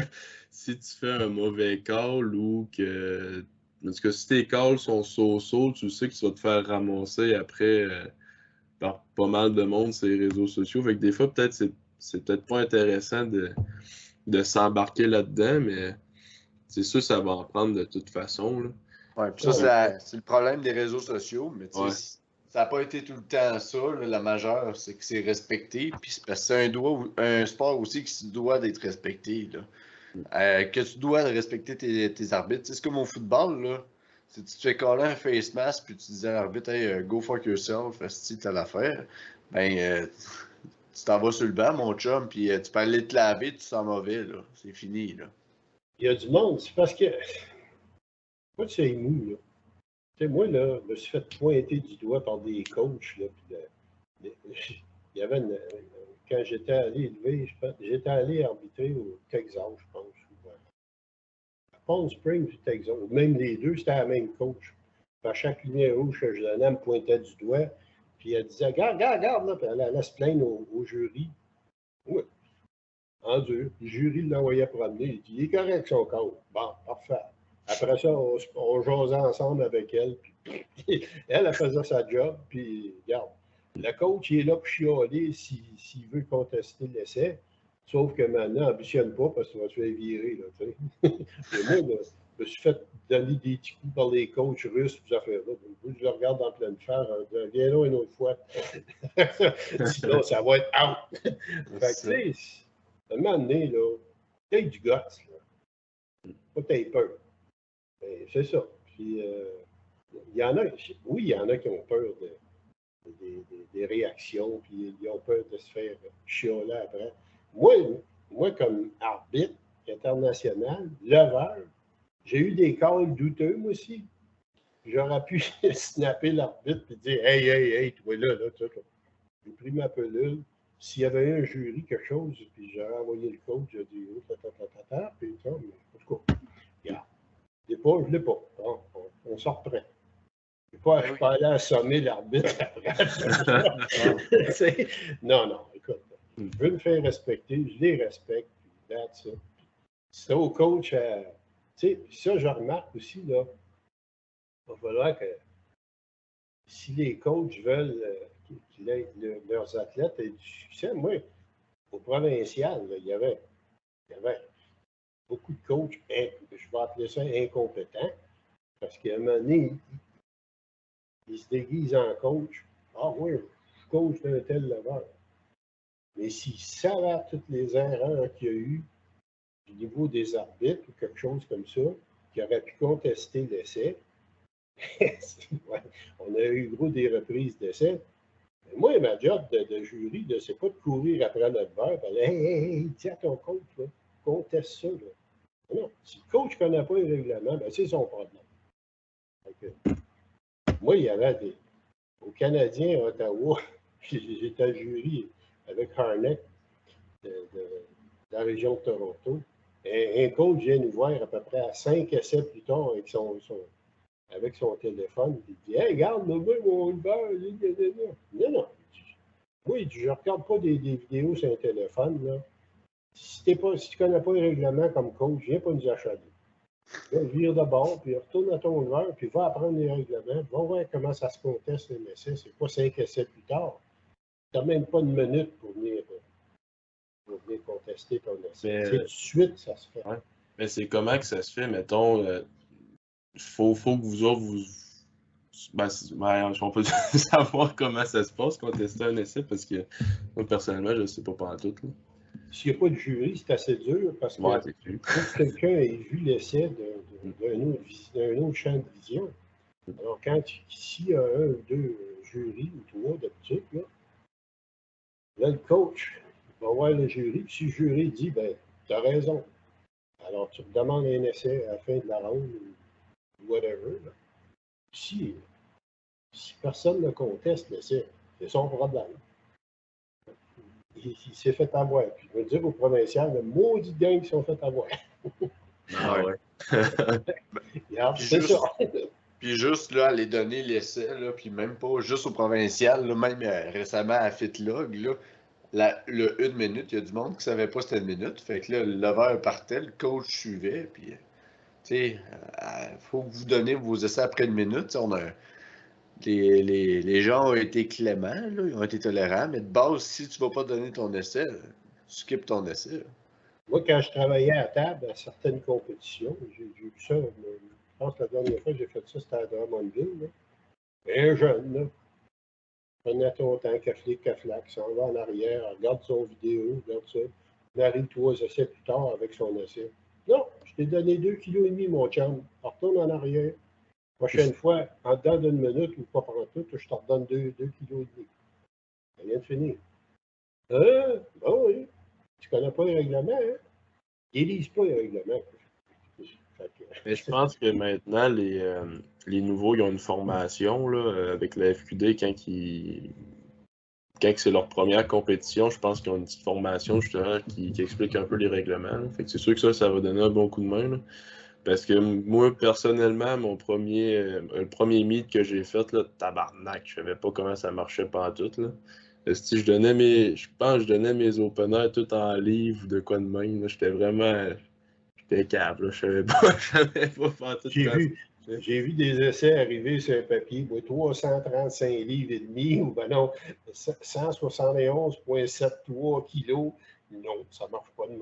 si tu fais un mauvais call ou que. Parce que si tes calls sont so-so, tu sais que tu vas te faire ramasser après par pas mal de monde sur les réseaux sociaux. Fait que des fois, peut-être c'est peut-être pas intéressant de s'embarquer là-dedans, mais c'est sûr ça va en prendre de toute façon. Là. Ouais, puis ça, c'est le problème des réseaux sociaux, mais tu Ouais. sais, ça n'a pas été tout le temps ça. Là, la majeure, c'est que c'est respecté. Puis c'est parce que c'est un sport aussi qui se doit d'être respecté. Là. Que tu dois de respecter tes arbitres. Tu sais, c'est comme au football, là. Si tu te fais coller un face mask, puis tu dis à l'arbitre, hey, go fuck yourself, si t'as l'affaire, ben, tu t'en vas sur le banc, mon chum, puis tu peux aller te laver, tu sens mauvais, là. C'est fini, là. Il y a du monde, c'est parce que. Moi, c'est mou, là. Tu sais, moi, là, je me suis fait pointer du doigt par des coachs, là. Il y avait quand j'étais allé j'étais allé arbitrer au Texas, je pense. À Palm Springs du Texas. Même les deux, c'était la même coach. Puis à chaque lumière rouge que je donnais, elle me pointait du doigt. Puis elle disait, regarde, regarde, regarde, là. Puis elle allait se plaindre au jury. Oui, en dur. Le jury l'envoyait promener. Il dit, il est correct son code. Bon, parfait. Après ça, on jasait ensemble avec elle. Puis elle faisait sa job. Puis, regarde, le coach, il est là pour chialer s'il veut contester l'essai. Sauf que maintenant, ambitionne pas parce que tu vas te faire virer. Là, tu sais. Et moi, là, je me suis fait donner des petits coups par les coachs russes, ces affaires-là. Je le regarde en pleine face, viens là une autre fois. Sinon, ça va être out. Fait que, tu sais, à un moment donné, là, t'as du guts, là. Pas t'as peur. Ben, c'est ça. Puis, il y en a, oui, il y en a qui ont peur des réactions, puis ils ont peur de se faire chialer après. Moi, comme arbitre international, leveur, j'ai eu des calls douteux, moi aussi. J'aurais pu snapper l'arbitre et dire hey, hey, hey, toi là, j'ai pris ma pelule. S'il y avait eu un jury, quelque chose, puis j'aurais envoyé le coach, j'ai dit oh, puis ça, mais en tout cas, regarde. Je ne l'ai pas. Bon, on s'en reprend. Je ne suis pas allé assommer l'arbitre après. Non, non, écoute, je veux me faire respecter, je les respecte, puis that's it. C'est au coach, tu sais, ça, je remarque aussi, là, il va falloir que si les coachs veulent leurs athlètes aient du succès, moi, au provincial, là, il y avait beaucoup de coachs, je vais appeler ça incompétents, parce qu'à un moment donné, ils se déguisent en coach. Ah oui, je coach d'un tel leveur. Mais s'ils savaient toutes les erreurs qu'il y a eu au niveau des arbitres ou quelque chose comme ça, qui aurait pu contester l'essai, ouais, on a eu gros des reprises d'essais. Mais moi, ma job de jury, c'est pas de courir après le leveur, et hey, dis à ton coach, là, conteste ça. Là. Non, si le coach ne connaît pas les règlements, ben, c'est son problème. Donc, moi, il y avait au Canadien à Ottawa, j'étais à jury avec Harnett de la région de Toronto. Un coach vient nous voir à peu près à 5 essais plus tard avec son téléphone. Il dit hey, regarde, moi, mon leveur. Non, non. Oui, je ne regarde pas des vidéos sur un téléphone. Là. Si tu ne connais pas les règlements comme coach, viens pas nous achaler. Là, vire de bord, puis retourne à ton leveur, puis va apprendre les règlements. Va voir comment ça se conteste un essai. C'est pas 5 essais plus tard. Tu n'as même pas une minute pour venir contester ton essai. C'est tout de suite, ça se fait. Ouais. Mais c'est comment que ça se fait, mettons, faut que vous autres, on peut savoir comment ça se passe, contester un essai, parce que moi, personnellement, je ne sais pas tout. S'il n'y a pas de jury, c'est assez dur, parce que faut que quelqu'un ait vu l'essai d'un autre champ de vision. Alors, s'il y a un ou deux jurys ou trois d'habitude, là, le coach va voir le jury, puis si le jury dit, ben, tu as raison. Alors, tu demandes un essai à la fin de la ronde ou whatever. Là. Si personne ne conteste l'essai, c'est son problème. Il s'est fait avoir. Puis je veux dire au provincial, le maudit gang qui sont fait avoir. Ah ouais. Regarde, c'est ça. Puis juste là, aller donner l'essai, là, puis même pas juste au provincial, là, même récemment à FitLog, là, le 1 minute, il y a du monde qui ne savait pas c'était une minute. Fait que là, le leveur partait, le coach suivait, puis tu sais, faut que vous donnez vos essais après une minute. On a les gens ont été cléments, là, ils ont été tolérants, mais de base, si tu ne vas pas donner ton essai, skip ton essai. Là. Moi, quand je travaillais à table à certaines compétitions, j'ai vu ça. Je pense que la dernière fois que j'ai fait ça, c'était à Drummondville. Là. Un jeune, là, prenait ton temps, caflic, caflac, s'en va en arrière, regarde son vidéo, regarde ça. Il arrive 3 essais plus tard avec son essai. Non, je t'ai donné 2,5 kg, mon chum. Retourne en arrière. Prochaine fois, en dedans d'une minute ou pas pendant tout, je te redonne 2,5 kg. Ça vient de finir. Ben oui. Tu connais pas les règlements, hein? Ils lisent pas les règlements. Mais je pense que maintenant, les nouveaux, ils ont une formation là, avec la FQD quand c'est leur première compétition, je pense qu'ils ont une petite formation justement qui explique un peu les règlements. Là. Fait que c'est sûr que ça va donner un bon coup de main. Là. Parce que moi, personnellement, le premier meet que j'ai fait, là, tabarnak, je savais pas comment ça marchait pantoute. Là. Si je pense que je donnais mes openers tout en livre ou de quoi de même. J'étais câble, je savais pas, pantoute. J'ai vu des essais arriver sur un papier, 335 livres et demi, ou ben non, 171,73 kilos. Non, ça ne marche pas de même.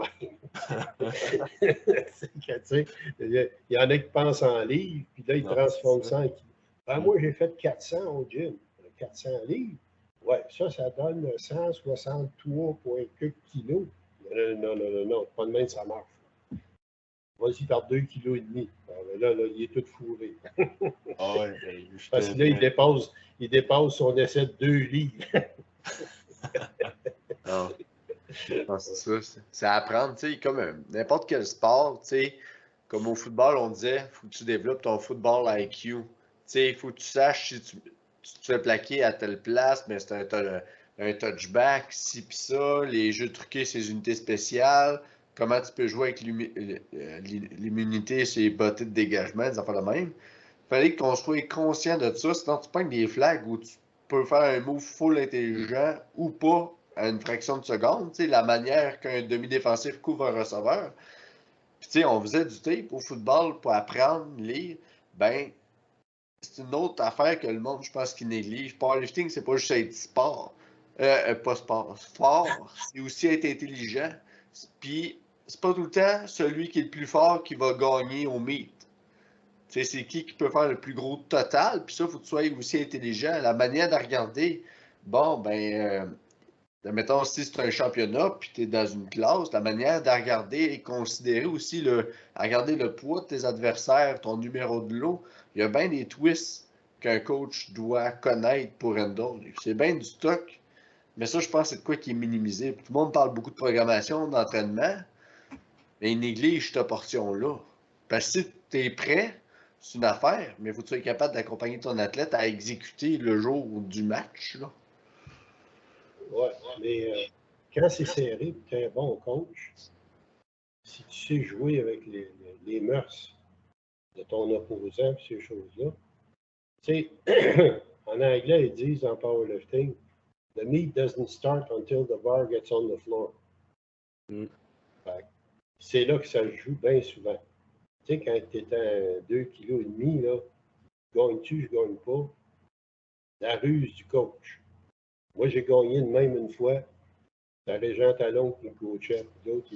Il y en a qui pensent en livres, puis là, ils transforment ça en kilos. Ben, moi, j'ai fait 400 au gym. 400 livres. Ouais, ça donne 163 kilos. Non, pas de même, ça marche. Vas-y par 2,5 kg. Là, il est tout fourré. Ah ouais, parce que là, il dépasse son essai de 2 livres. Non. Non, c'est ça. C'est à apprendre, tu sais, comme n'importe quel sport, tu sais, comme au football, on disait, il faut que tu développes ton football IQ. Tu sais, il faut que tu saches si tu te fais plaquer à telle place, mais c'est un touchback, ci pis ça, les jeux truqués, ces unités spéciales, comment tu peux jouer avec l'immunité sur les bottées de dégagement, des affaires de même. Il fallait qu'on soit conscient de ça, sinon tu pognes des flags où tu peux faire un move full intelligent ou pas à une fraction de seconde, tu sais, la manière qu'un demi-défensif couvre un receveur. Puis tu sais, on faisait du tape au football pour apprendre, lire. Ben, c'est une autre affaire que le monde, je pense, qui néglige. Powerlifting, c'est pas juste être sport. Pas sport. Fort, c'est aussi être intelligent. Puis, c'est pas tout le temps celui qui est le plus fort qui va gagner au meet. Tu sais, c'est qui peut faire le plus gros total. Puis ça, il faut que tu sois aussi intelligent. La manière de regarder, bon, mettons, si c'est un championnat, puis tu es dans une classe, la manière de regarder et considérer aussi regarder le poids de tes adversaires, ton numéro de lot. Il y a bien des twists qu'un coach doit connaître pour handle. C'est bien du stock, mais ça, je pense, c'est de quoi qui est minimisé. Tout le monde parle beaucoup de programmation, d'entraînement, mais il néglige cette portion-là. Parce que si tu es prêt, c'est une affaire, mais il faut que tu sois capable d'accompagner ton athlète à exécuter le jour du match. Là. Ouais, mais quand c'est serré, tu es un bon coach, si tu sais jouer avec les mœurs de ton opposant et ces choses-là, tu sais, en anglais, ils disent en powerlifting, the meet doesn't start until the bar gets on the floor. Mm. C'est là que ça se joue bien souvent. Tu sais, quand tu es à 2,5 kg, là, gagne-tu, je gagne pas, la ruse du coach. Moi, j'ai gagné de même une fois. La Régent Talon qui me coachait. L'autre,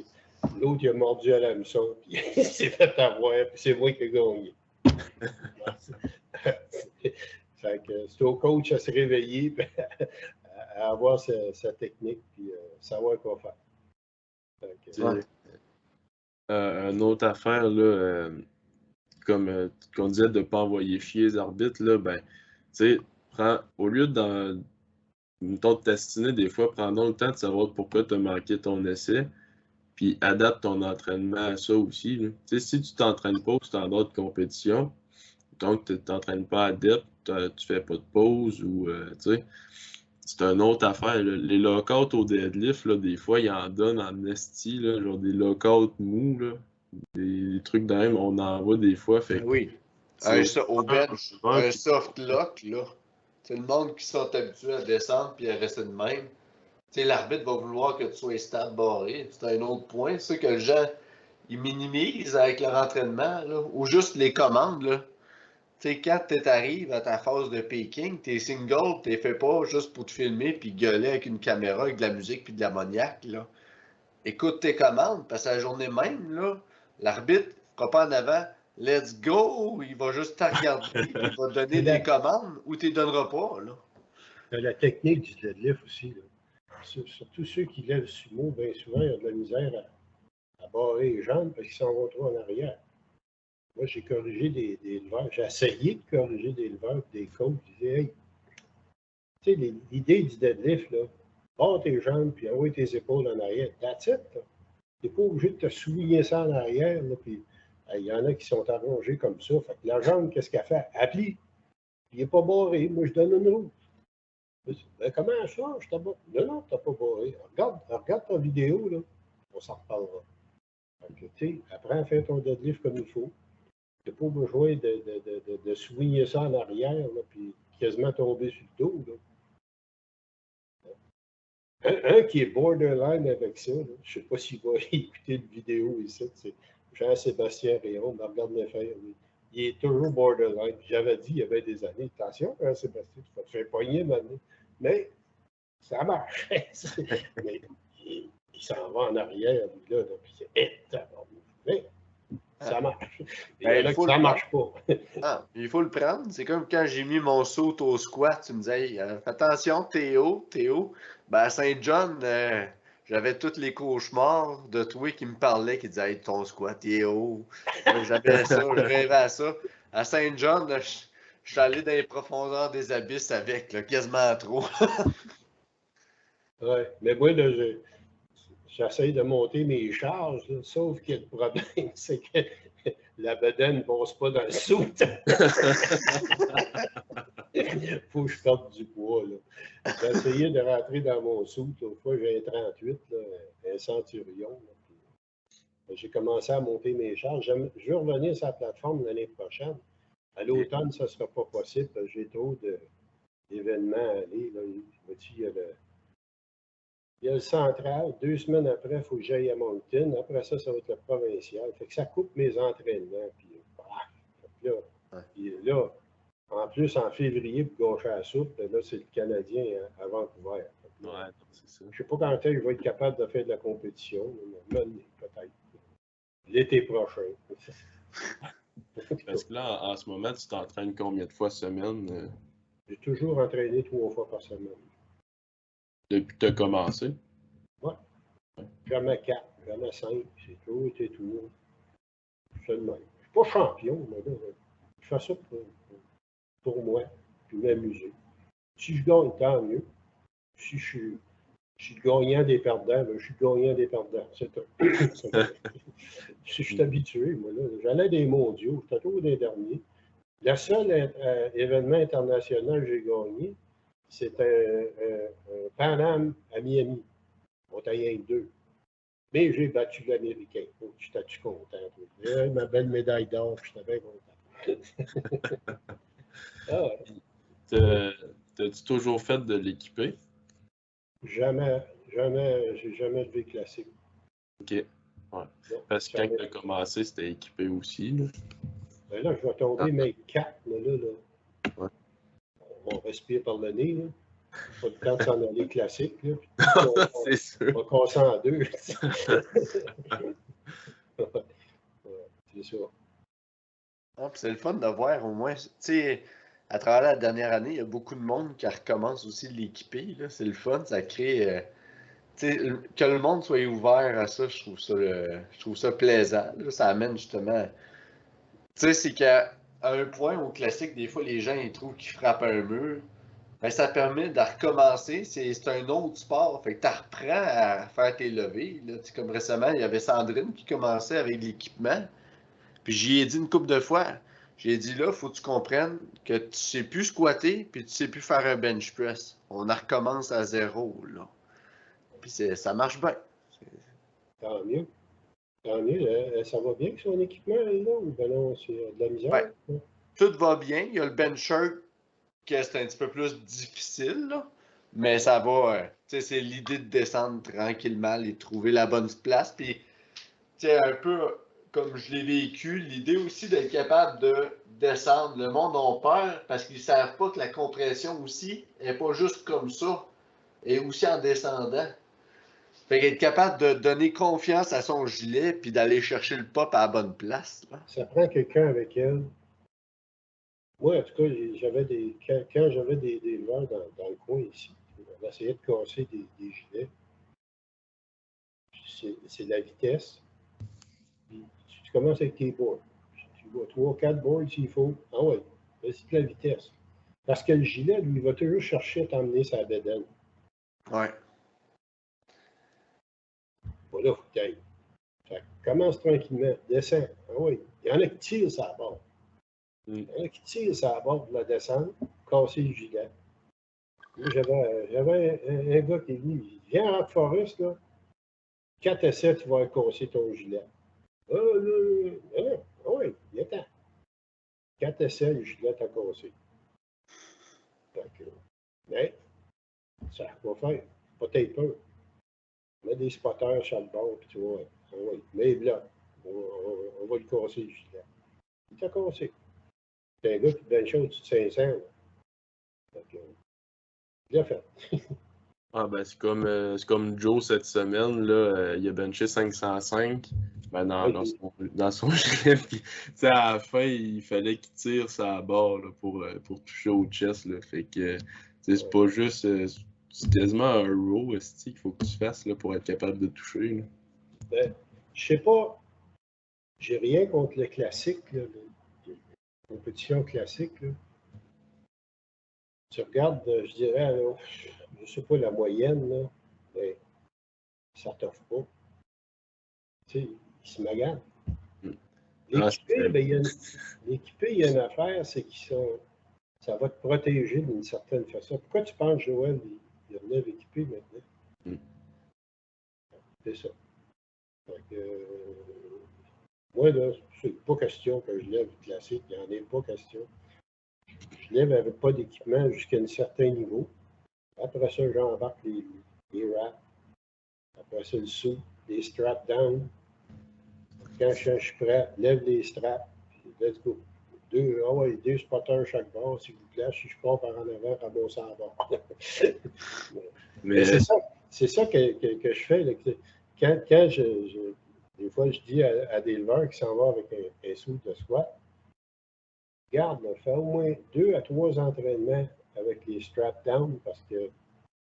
il a mordu à l'hameçon, puis il s'est fait avoir, puis c'est moi qui ai gagné. C'est au coach à se réveiller, puis à avoir sa technique, puis savoir quoi faire. Une autre affaire, là, comme qu'on disait de ne pas envoyer chier les arbitres, là, ben, tu sais, au lieu de t'astiner, des fois, prends donc le temps de savoir pourquoi tu as manqué ton essai, puis adapte ton entraînement à ça aussi. Si tu t'entraînes pas au standard de compétition, donc tu t'entraînes pas à depth, tu fais pas de pause ou c'est une autre affaire. Là. Les lockouts au deadlift, là, des fois, ils en donnent en esti, là, genre des lockouts mous, là, des trucs de même, on en voit des fois. Fait oui. Au bench, un soft lock, là. C'est le monde qui sont habitués à descendre puis à rester de même. Tu sais, l'arbitre va vouloir que tu sois stable barré. C'est un autre point. C'est que les gens, ils minimisent avec leur entraînement, là, ou juste les commandes, là. sais, quand t'arrives à ta phase de peaking, tes singles, t'es fait pas juste pour te filmer puis gueuler avec une caméra, avec de la musique puis de l'ammoniaque, là. Écoute tes commandes, parce que la journée même, là, l'arbitre fera pas en avant. Let's go! Il va juste te regarder, puis il va te donner des commandes ou tu les donneras pas, là. La technique du deadlift aussi, là. Surtout ceux qui lèvent sumo, bien souvent, ils ont de la misère à barrer les jambes parce qu'ils s'en vont trop en arrière. Moi, j'ai corrigé des leveurs. J'ai essayé de corriger des leveurs des coachs. Je disais, hey, tu sais, l'idée du deadlift, là, barre tes jambes puis envoie tes épaules en arrière. That's it. Tu n'es pas obligé de te souligner ça en arrière. Là, puis il y en a qui sont allongés comme ça. Fait que la jambe, qu'est-ce qu'elle fait? Elle plie. Il n'est pas barré. Moi, je donne une roue. Ben, comment ça? Je t'ai barré. Non, tu n'as pas barré. Regarde ta vidéo, là. On s'en reparlera. Fait que, tu sais, apprends à faire ton deadlift comme il faut. Tu n'as pas besoin de souligner ça en arrière, là, puis quasiment tomber sur le dos. Là. Un qui est borderline avec ça, là, je ne sais pas s'il va écouter une vidéo ici, c'est Jean-Sébastien Réon, mais regarde mes faire. Il est toujours borderline. J'avais dit il y avait des années, attention, Jean-Sébastien, tu vas te faire pogner maintenant. Mais ça marche. Mais il s'en va en arrière, lui, là, puis c'est mais ça marche. Ben, là, ça marche pas. Ah, il faut le prendre. C'est comme quand j'ai mis mon saut au squat, tu me disais, hey, fais attention, Théo. Ben, à Saint-John, j'avais tous les cauchemars de toi qui me parlaient, qui disaient, hey, ton squat, Théo. J'avais ça, je rêvais à ça. À Saint-John, je suis allé dans les profondeurs des abysses avec, là, quasiment trop. Ouais, mais moi, là, j'essaie de monter mes charges, là, sauf que le problème, c'est que la bedaine ne passe pas dans le saut. Il faut que je perde du poids. J'ai essayé de rentrer dans mon saut. L'autre fois, j'ai un 38, là, un centurion. Là, j'ai commencé à monter mes charges. Je vais revenir sur la plateforme l'année prochaine. À l'automne, ça ne sera pas possible parce que j'ai trop d'événements à aller. Là. Il y a le central. 2 semaines après, il faut que j'aille à Moncton. Après ça, ça va être le provincial. Fait que ça coupe mes entraînements. Puis là, en plus, en février, pour gâcher la soupe, là, c'est le Canadien à Vancouver. Ouais, c'est ça. Je ne sais pas quand est-ce que je vais être capable de faire de la compétition, mais peut-être. L'été prochain. Parce que là, en ce moment, tu t'entraînes combien de fois semaine? J'ai toujours entraîné 3 fois par semaine. Depuis que tu as commencé? Ouais. Jamais 4, jamais 5. C'est toujours été tout. Seulement. Je ne suis pas champion, mais là, je fais ça pour moi, puis m'amuser. Si je gagne, tant mieux. Si je suis gagnant des perdants, ben, je suis gagnant des perdants. C'est tout. Je suis habitué, moi, là. J'allais des mondiaux, j'étais toujours des derniers. Le seul événement international que j'ai gagné, c'était un Pan Am à Miami. On était rien que 2. Mais j'ai battu l'Américain. Oh, j'étais-tu content? Ma belle médaille d'or, j'étais bien content. Ah ouais. T'as-tu toujours fait de l'équipé? Jamais, j'ai jamais levé classique. OK. Ouais. Non, parce que quand tu as commencé, c'était équipé aussi. Là. Ben là, je vais tomber mes 4, là. Ouais. On respire par le nez, là. Pas le temps de s'en aller classique, là. C'est sûr. On va casser en 2. C'est ça. Ah, c'est le fun de voir au moins, tu sais, à travers la dernière année, il y a beaucoup de monde qui recommence aussi de l'équiper. C'est le fun, ça crée. Que le monde soit ouvert à ça, je trouve ça plaisant. Là, ça amène justement. Tu sais, c'est qu'à un point au classique, des fois, les gens ils trouvent qu'ils frappent un mur. Ben, ça permet de recommencer. C'est un autre sport. Fait que tu reprends à faire tes levées. Là. Comme récemment, il y avait Sandrine qui commençait avec l'équipement. Puis j'y ai dit une couple de fois. J'ai dit là, faut que tu comprennes que tu sais plus squatter puis tu sais plus faire un bench press. On recommence à zéro. Là. Puis ça marche bien. Tant mieux. Tant mieux. Ça va bien avec son équipement, là, ou ben non, c'est de la misère? Ben, tout va bien. Il y a le bencher que c'est un petit peu plus difficile, là. Mais ça va. Tu sais, c'est l'idée de descendre tranquillement et trouver la bonne place. Puis, tu sais, un peu comme je l'ai vécu, l'idée aussi d'être capable de descendre. Le monde a peur parce qu'ils ne savent pas que la compression aussi n'est pas juste comme ça, et aussi en descendant. Fait qu'être capable de donner confiance à son gilet puis d'aller chercher le pop à la bonne place. Là. Ça prend quelqu'un avec elle. Moi, en tout cas, quand j'avais des éleveurs dans le coin ici, on essayait de casser des gilets. C'est de la vitesse. Puis, tu commences avec tes boards. Tu vois 3, 4 boards s'il faut. Ah ouais, c'est de la vitesse. Parce que le gilet, lui, il va toujours chercher à t'emmener sa bédaine. Ouais. Voilà, il faut que tu ailles. Commence tranquillement, descends. Ah oui, il y en a qui tirent ça à bord. Il y en a qui tirent ça à bord de la descente, casser le gilet. Moi, j'avais un gars qui est venu, il dit, viens à Rock Forest, là. 4 essais, tu vas casser ton gilet. Ah, oui, il est temps. 4 essais, le gilet t'a cassé. Mais, ça va faire. Peut-être pas. Mets des spotters sur le bord, puis tu vois. Ah oui, mets les blocs. On va le casser, le gilet. Il t'a cassé. C'est un gars qui bench au-dessus de 500. Bien fait. Ah ben c'est comme Joe cette semaine, là, il a benché 505 ben, dans son gilet. Puis, à la fin, il fallait qu'il tire sa barre là, pour toucher au chest. Là. Fait que c'est pas juste. C'est quasiment un row qu'il faut que tu fasses là, pour être capable de toucher. Là. Ben, je sais pas. J'ai rien contre le classique, là, la compétition classique. Là. Tu regardes, je dirais, là, je ne sais pas la moyenne, là, mais ça ne t'offre pas. Tu sais, ils se maganent. L'équipé, ben, il y a une affaire, c'est ça va te protéger d'une certaine façon. Pourquoi tu penses, Joël, il relève équipé maintenant? C'est ça. Donc, moi, là, c'est pas question que je lève classique, il n'y en a pas question. Je lève avec pas d'équipement jusqu'à un certain niveau. Après ça, j'embarque les wraps. Après ça, le sou, les straps down. Quand je suis prêt, lève les straps. Let's go. Deux spotters chaque bord, s'il vous plaît. Si je pars par en avant, ramasser en bord. Mais c'est ça que je fais. Là. Quand des fois, je dis à des leveurs qui s'en vont avec un sou de squat, garde, fais au moins 2 à 3 entraînements avec les straps down parce que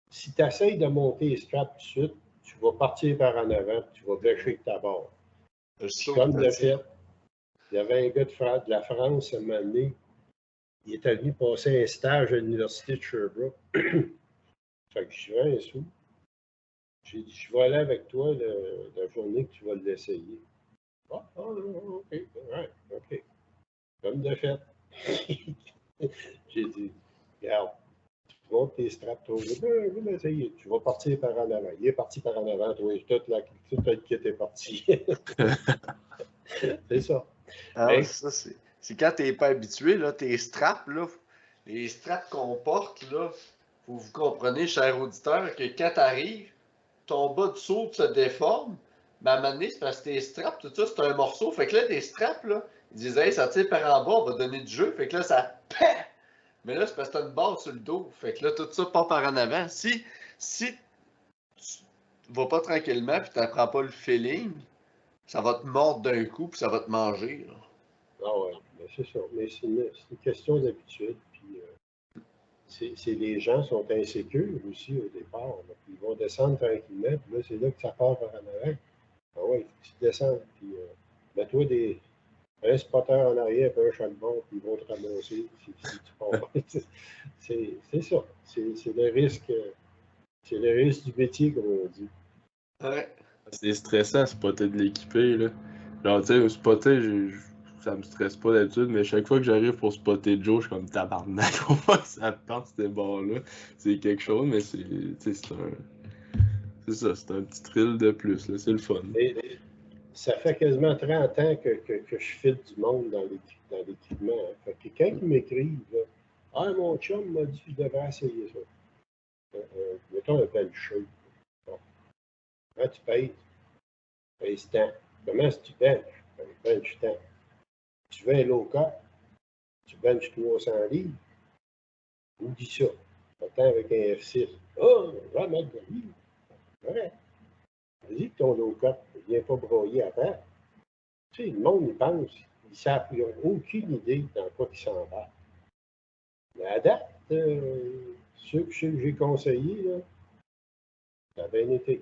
si tu essayes de monter les straps tout de suite, tu vas partir par en avant et tu vas bêcher ta barre. Comme le fait, il y avait un gars de la France à un moment donné, il était venu passer un stage à l'Université de Sherbrooke. Fait que je vais un sou. J'ai dit, je vais aller avec toi la journée que tu vas l'essayer. OK, right, OK. Comme de fait. J'ai dit, regarde, tu montes tes straps trop vite. Je vais l'essayer. Tu vas partir par en avant. Il est parti par en avant, toi. Toute la kit est partie. C'est ça. Ah, mais ça, c'est quand t'es pas habitué, là, tes straps, là, les straps qu'on porte, là, faut que vous compreniez, cher auditeur, que quand t'arrives, ton bas de saut se déforme, mais à un moment donné, c'est parce que tes straps, tout ça, c'est un morceau. Fait que là, tes straps, là, ils disent, hey, ça tire par en bas, on va donner du jeu. Fait que là, ça pète! Mais là, c'est parce que t'as une barre sur le dos. Fait que là, tout ça part par en avant. Si tu vas pas tranquillement puis t'apprends pas le feeling, ça va te mordre d'un coup puis ça va te manger. Là. Ah ouais, mais c'est ça. Mais c'est une question d'habitude. Puis les gens sont insécures aussi au départ. Là. Puis ils vont descendre tranquillement. Puis là, c'est là que ça part par en avant. Ah ouais, il faut que tu descendes. Puis mets-toi un spotter en arrière et un chaque bord, puis ils vont te ramasser si tu pars. C'est ça. C'est le risque. C'est le risque du métier, comme on dit. Ouais. C'est stressant, spotter de l'équipé, là. Genre, tu sais, spotter, ça me stresse pas d'habitude, mais chaque fois que j'arrive pour spotter Joe, je suis comme tabarnak, on voit que ça part, ces barres-là. C'est quelque chose, mais c'est un... C'est ça, c'est un petit thrill de plus, là, c'est le fun. Et ça fait quasiment 30 ans que je file du monde dans l'équipement. Hein. Fait que quand ils m'écrivent, là, ah, mon chum m'a dit que je devrais essayer ça. Mettons un bencher. Bon. Quand tu pèses tant. Comment est-ce que tu benches? bench tant. Tu veux un low cut, tu benches 300 livres, oublie ça. Attends avec un F6. Oh, je vais mettre de livres. Ouais. Vas-y que ton low cut, ne viens pas broyer à terre. Tu sais, le monde, il pense, ils n'ont aucune idée dans quoi ils s'en battent. Mais à date, ceux que j'ai conseillés, là, ça a bien été.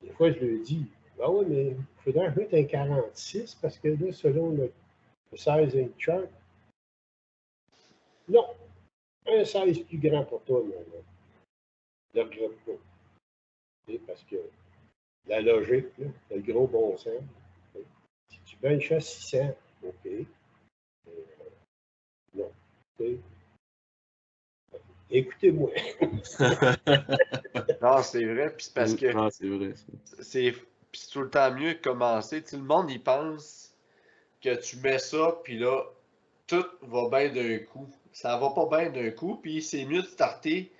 Des fois, je lui dis, ah oui, mais il faudrait mettre un 46 parce que là, selon le sizing chart, non, un size plus grand pour toi, mon gars. Ne regrette pas. Parce que la logique, là, c'est le gros bon sens. Si tu benches à 600, OK. Non. Écoutez-moi. Non, c'est vrai, puis c'est parce que Ah, c'est vrai. c'est tout le temps mieux de commencer. Tu sais, le monde, il pense que tu mets ça, puis là, tout va bien d'un coup. Ça va pas bien d'un coup, puis c'est mieux de starter.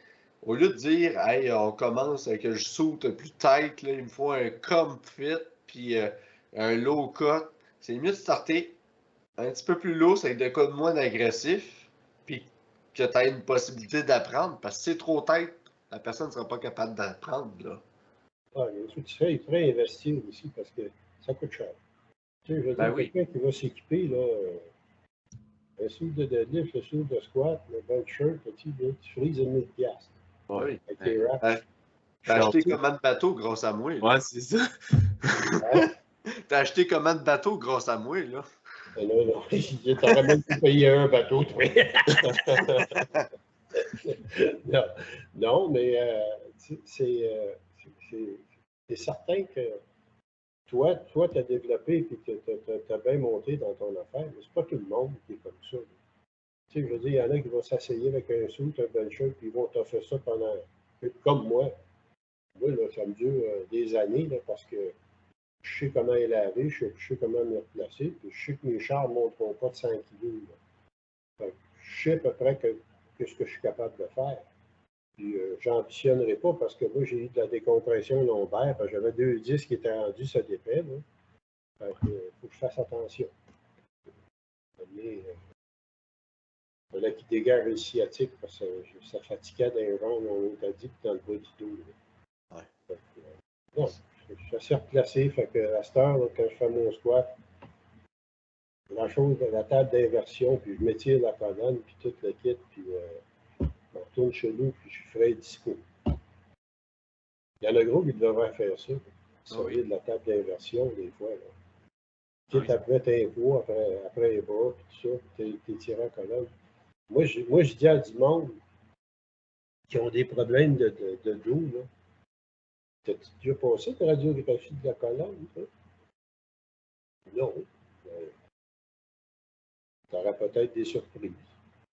Au lieu de dire, hey, on commence avec un saute plus tight, là, il me faut un comp fit, puis un low cut. C'est mieux de starter un petit peu plus lourd, avec des codes moins agressifs, puis que tu aies une possibilité d'apprendre. Parce que si c'est trop tête, la personne ne sera pas capable d'apprendre, là. Ah, il faudrait investir aussi parce que ça coûte cher. Tu sais, je veux dire, Oui. quelqu'un qui va s'équiper, là, un sou de deadlift, un sou de squat, le bench shirt, tu frises 1000$. Oui. Avec tes wraps. T'as acheté combien de bateaux grâce à moi? Là? Ouais, c'est ça. Hein? T'as acheté combien de bateaux grâce à moi, là? Non, t'aurais même pu payer un bateau, toi. non, mais c'est certain que toi, tu as développé et tu as bien monté dans ton affaire, mais c'est pas tout le monde qui est comme ça. Tu sais, je veux dire, il y en a qui vont s'asseyer avec un sou, un bencher, puis ils vont t'offrir ça pendant. Comme moi. Moi, là, ça me dure des années là, parce que je sais comment est lavé, je sais comment me replacer, puis je sais que mes chars ne monteront pas de 100 kilos. Je sais à peu près ce que je suis capable de faire. Puis j'ambitionnerai pas parce que moi, j'ai eu de la décompression lombaire, parce que j'avais 2 disques qui étaient rendus, ça dépend. Fait que, faut que je fasse attention. Il fallait qu'il dégage le sciatique parce que ça fatiguait d'un vent, on t'a dit, dans le bas du dos. Ouais. Fait que, non, je suis assez replacé, fait que à cette heure, là, quand je fais mon squat, la chose de la table d'inversion, puis je m'étire la colonne, puis tout le kit, puis je retourne chez nous, puis je ferai disco. Il y en a gros qui devraient faire ça. Servir de la table d'inversion, des fois. Là. Tu sais, tu mettre un poids après les bras, puis tout ça, puis t'es tiré en colonne. Moi, je dis à du monde qui ont des problèmes de dos, là. T'as-tu déjà passé de radiographie de la colonne, toi? Non. Tu auras peut-être des surprises.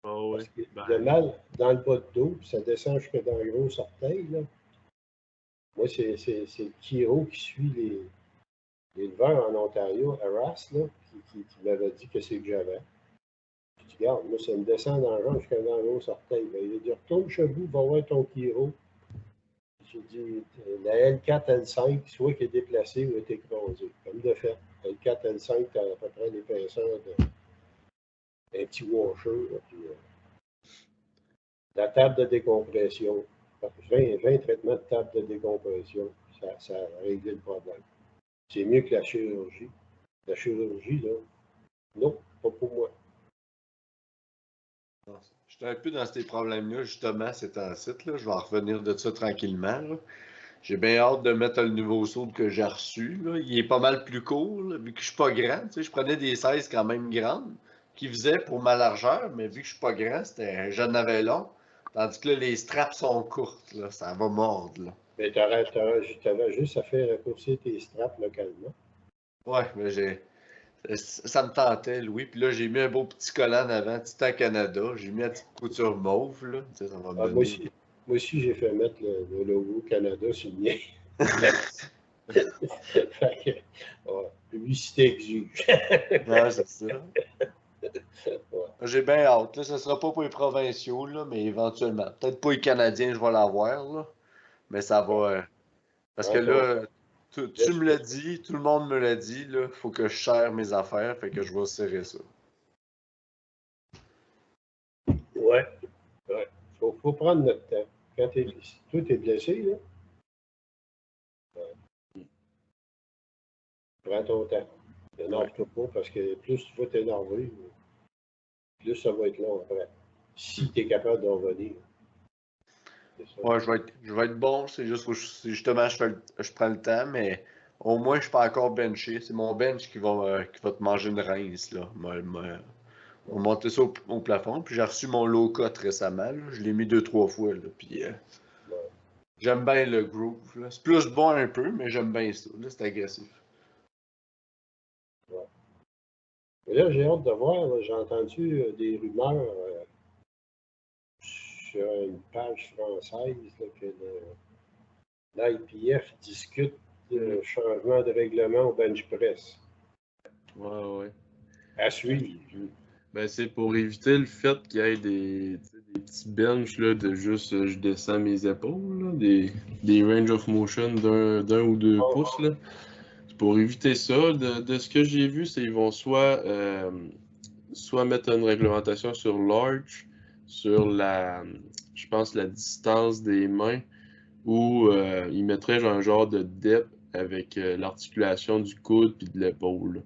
Oh, Parce que le mal dans le bas de dos, puis ça descend jusque dans le gros orteil, là. Moi, c'est le chiro qui suit les leveurs en Ontario, Arras, là, qui m'avait dit que c'est que j'avais. Je dis, regarde, moi, ça me descend dans le jambe jusqu'à dans le gros orteil. Ben, il a dit, retourne chez vous, va voir ton chiro. J'ai dit, la L4, L5, soit qui est déplacée ou est écrasée. Comme de fait. L4, L5, tu as à peu près l'épaisseur d'un petit washer. Là, puis, la table de décompression. 20 traitements de table de décompression. Ça a réglé le problème. C'est mieux que la chirurgie. La chirurgie, là, non, pas pour moi. Je suis un peu dans ces problèmes-là, justement, c'est un site. Là. Je vais en revenir de ça tranquillement. Là. J'ai bien hâte de mettre le nouveau saut que j'ai reçu. Là. Il est pas mal plus court, là, vu que je suis pas grand. Tu sais, je prenais des 16 quand même grandes, qui faisaient pour ma largeur, mais vu que je suis pas grand, j'en avais long. Tandis que là, les straps sont courtes. Là. Ça va mordre. Là. Mais tu avais juste à faire raccourcir tes straps localement. Ouais, mais ça me tentait, Louis. Puis là, j'ai mis un beau petit collant en avant, Titan Canada. J'ai mis la petite couture mauve, là. Tu sais, ça va me donner... Moi aussi, j'ai fait mettre le logo Canada sur le mien. Fait que, ouais, publicité exige. Ouais, c'est ça. Ouais. J'ai bien hâte. Là, ce sera pas pour les provinciaux, là, mais éventuellement. Peut-être pas les Canadiens, je vais l'avoir, là. Mais ça va... parce que là, Tu me l'as dit, tout le monde me l'a dit, là. Faut que je serre mes affaires, fait que je vais serrer ça. Ouais. Faut prendre notre temps. Quand toi, t'es blessé, là, prends ton temps. T'énerve-toi pas, parce que plus tu vas t'énerver, plus ça va être long après. Si tu es capable d'en revenir. Ouais, je vais être bon, c'est juste que justement je prends le temps, mais au moins je suis pas encore benché. C'est mon bench qui va te manger une rince, là. On va monter ça au plafond, puis j'ai reçu mon low cut récemment, là. Je l'ai mis 2-3 fois, là, puis j'aime bien le groove, là. C'est plus bon un peu, mais j'aime bien ça, là, c'est agressif. Ouais. Et là, j'ai hâte de voir, là, j'ai entendu des rumeurs sur une page française là, que l'IPF discute de changement de règlement au bench press. Ouais. À suivre. Ben, c'est pour éviter le fait qu'il y ait des petits benches là, de juste je descends mes épaules, là, des range of motion d'un ou deux pouces. Là. C'est pour éviter ça. De ce que j'ai vu, c'est qu'ils vont soit mettre une réglementation sur l'arch, sur je pense, la distance des mains, ou ils mettraient un genre de depth avec l'articulation du coude puis de l'épaule.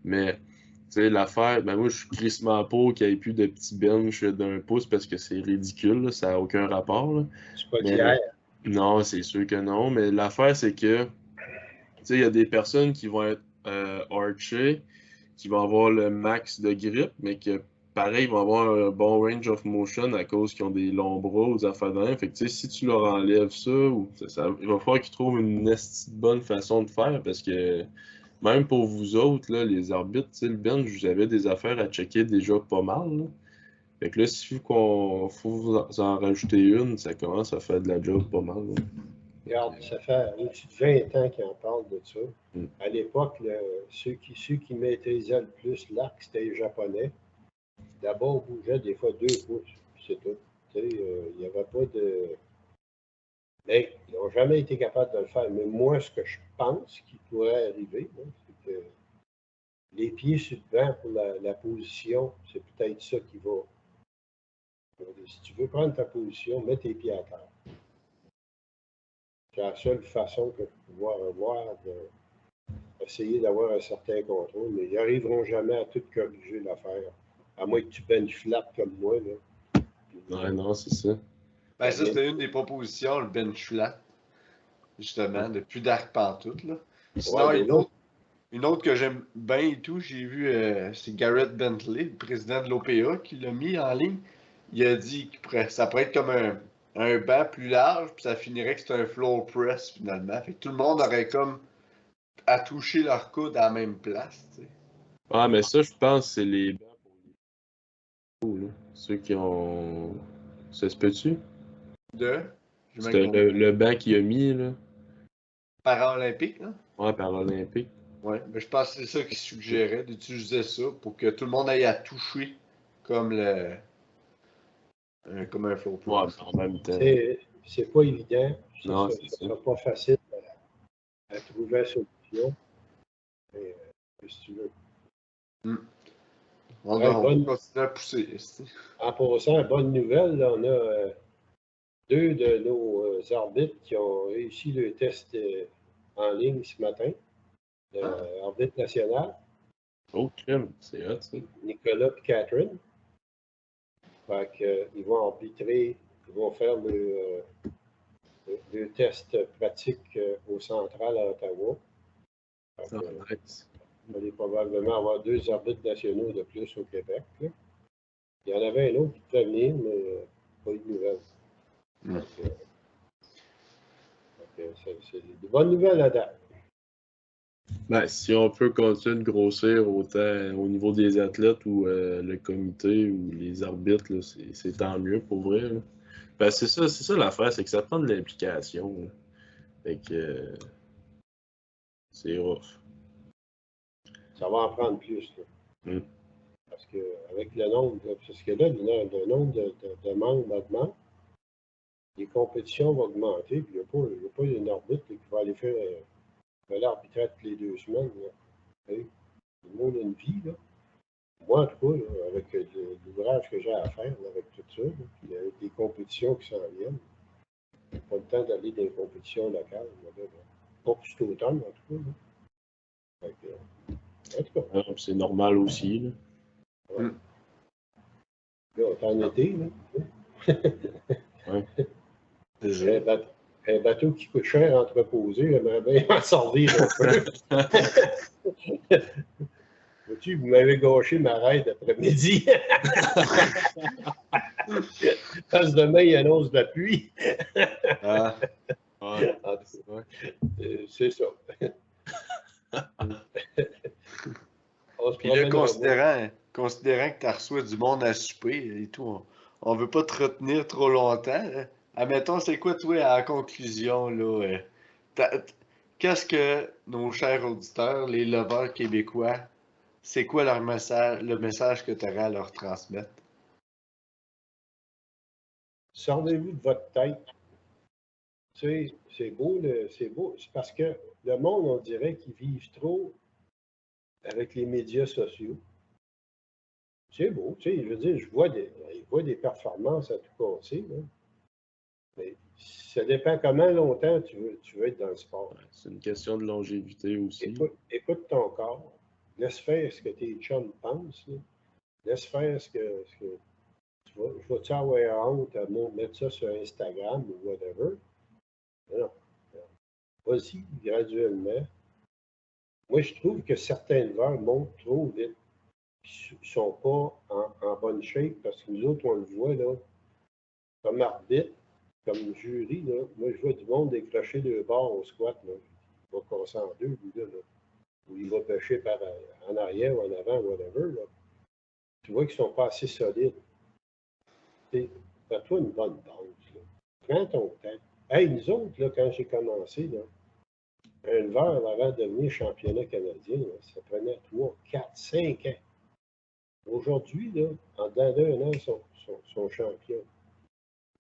Mais, tu sais, l'affaire, ben moi, je suis crissement pour qu'il n'y ait plus de petits bench d'un pouce parce que c'est ridicule, là, ça n'a aucun rapport. Là. C'est pas d'hier. Non, c'est sûr que non. Mais l'affaire, c'est que, tu sais, il y a des personnes qui vont être archées, qui vont avoir le max de grip, mais que, pareil, ils vont avoir un bon range of motion à cause qu'ils ont des longs bras ou des affaires de même. Fait que, tu sais, si tu leur enlèves ça, il va falloir qu'ils trouvent une bonne façon de faire parce que même pour vous autres, là, les arbitres, le bench, vous avez des affaires à checker déjà pas mal. Là. Fait que là, s'il faut vous en rajouter une, ça commence à faire de la job pas mal. Là. Regarde, ça fait au-dessus de 20 ans qu'ils en parlent de ça. Mm. À l'époque, ceux qui maîtrisaient le plus l'arc, c'était les Japonais. D'abord, on bougeait des fois 2 pouces, c'est tout. Il n'y avait pas de. Mais ils n'ont jamais été capables de le faire. Mais moi, ce que je pense qui pourrait arriver, là, c'est que les pieds sur le banc pour la position, c'est peut-être ça qui va. Si tu veux prendre ta position, mets tes pieds à terre. C'est la seule façon que je pouvoir avoir d'essayer d'avoir un certain contrôle, mais ils n'arriveront jamais à tout corriger l'affaire. À moins que tu bench flat comme moi. Là. Ouais, non, c'est ça. Ben ça, c'était une des propositions, le bench flat. Justement, de plus d'arc pantoute, là. Sinon, Ouais, une autre que j'aime bien et tout, j'ai vu, c'est Garrett Bentley, le président de l'OPA, qui l'a mis en ligne. Il a dit que ça pourrait être comme un banc plus large, puis ça finirait que c'est un floor press finalement. Fait que tout le monde aurait comme à toucher leur coude à la même place, tu sais. Ah, mais ça, je pense que c'est les bancs pour les là. Ceux qui ont. Ça se peut-tu? J'ai même Le banc qu'il a mis, là. Paralympique, là. Ouais, paralympique. Ouais, mais je pense que c'est ça qu'il suggérait, d'utiliser ça pour que tout le monde aille à toucher comme comme un floor Ouais, press. en même temps. C'est pas évident. Non, Ça c'est ça. sera pas facile à trouver la solution. Mais, si tu veux. On va continuer à pousser. En passant, bonne nouvelle, là, on a 2 de nos arbitres qui ont réussi le test en ligne ce matin, l'arbitre national. Oh, crème, c'est hot, ça. Nicolas et Catherine. Fait que, ils vont arbitrer, ils vont faire le test pratique au central à Ottawa. Fait que, Nice. on va probablement avoir 2 arbitres nationaux de plus au Québec. Là. Il y en avait un autre qui devait venir, mais pas eu de nouvelles. C'est de bonnes nouvelles à date. Ben, si on peut continuer de grossir autant au niveau des athlètes ou le comité ou les arbitres, là, c'est tant mieux pour vrai. Là. Ben, c'est ça l'affaire, c'est que ça prend de l'implication. Là. Fait que c'est rough. Ça va en prendre plus. Là. Mm. Parce que avec le nombre, parce que là, le nombre de membres augmente, les compétitions vont augmenter, puis il n'y a pas une arbitre qui va aller faire vais l'arbitrer toutes les 2 semaines. Là. Tout le monde a une vie. Là. Moi, en tout cas, là, avec l'ouvrage que j'ai à faire, là, avec tout ça, là, puis avec des compétitions qui s'en viennent, pas le temps d'aller dans les compétitions locales. Là, pas pour cet automne, en tout cas. Là. Fait que, en tout cas. C'est normal aussi. Là. Ouais. Là, on est en été. Là. Ouais. Un bateau qui coûte cher à entreposer, j'aimerais bien en servir un peu. Vois-tu, vous m'avez gâché ma raide après-midi. Parce que demain, il annonce de la pluie. Ouais. C'est ça. Puis là, considérant que tu reçois du monde à souper et tout, on veut pas te retenir trop longtemps. Hein. Admettons, c'est quoi, toi, en conclusion, là? Qu'est-ce que nos chers auditeurs, les lovers québécois, c'est quoi leur message, le message que tu aurais à leur transmettre? Servez-vous de votre tête. Tu sais, c'est beau. C'est parce que le monde, on dirait qu'ils vivent trop avec les médias sociaux. C'est beau, tu sais, je veux dire, je vois des performances à tout casser, là. Mais ça dépend comment longtemps tu veux être dans le sport. Ouais, c'est une question de longévité aussi. Écoute ton corps. Laisse faire ce que tes chums pensent. Là. Laisse faire ce que tu vas. Je vais-tu avoir honte à mettre ça sur Instagram ou whatever? Non. Vas-y, graduellement. Moi, je trouve que certains leveurs montent trop vite. Ils ne sont pas en bonne shape parce que nous autres, on le voit, là, comme arbitre, comme jury, là, moi, je vois du monde décrocher de bord au squat. Là. Il va casser en deux, lui, là. Ou il va pêcher en arrière ou en avant, whatever. Là. Tu vois qu'ils ne sont pas assez solides. Fais-toi une bonne base. Là. Prends ton temps. Hey, nous autres, là, quand j'ai commencé, là, un leveur, avant de devenir championnat canadien, là, ça prenait 3, 4, 5 ans. Aujourd'hui, là, en dedans d'un an, ils sont champions.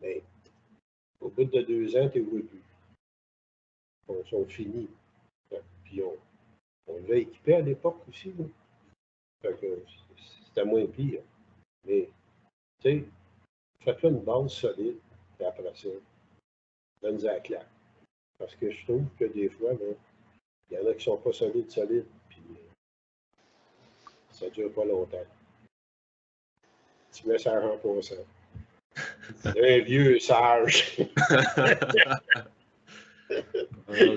Mais au bout de 2 ans, tu ne vois plus. Ils sont finis. Puis on l'a équipé à l'époque aussi. Là. Fait que c'était moins pire. Mais, tu sais, fais-toi une base solide, puis après ça, donne-en à la claque. Parce que je trouve que des fois, il y en a qui ne sont pas solides, puis ça ne dure pas longtemps. Tu mets ça en passant. Un vieux sage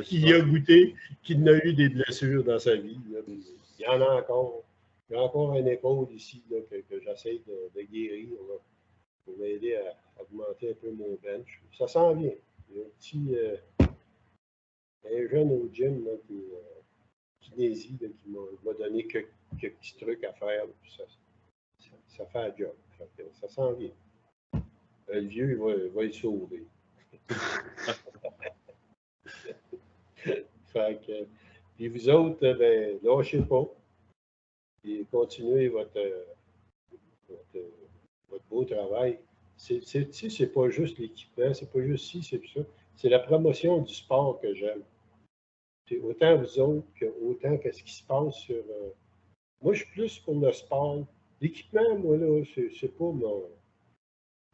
qui a goûté, qui n'a eu des blessures dans sa vie. Là. Il y en a encore. Il y a encore une épaule ici là, que j'essaie de guérir là, pour m'aider à augmenter un peu mon bench. Ça s'en vient. Il y a un petit un jeune au gym là, Kinésie là, qui m'a donné quelques petits trucs à faire. Puis ça fait un job. Ça s'en vient. Le vieux, il va y sauver. Fait que, puis vous autres, ben, lâchez pas. Et continuez votre beau travail. C'est pas juste l'équipement, c'est pas juste ci, c'est ça. C'est la promotion du sport que j'aime. Autant vous autres que autant qu'est-ce qui se passe sur. Moi, je suis plus pour le sport. L'équipement, moi, là, c'est pas mon.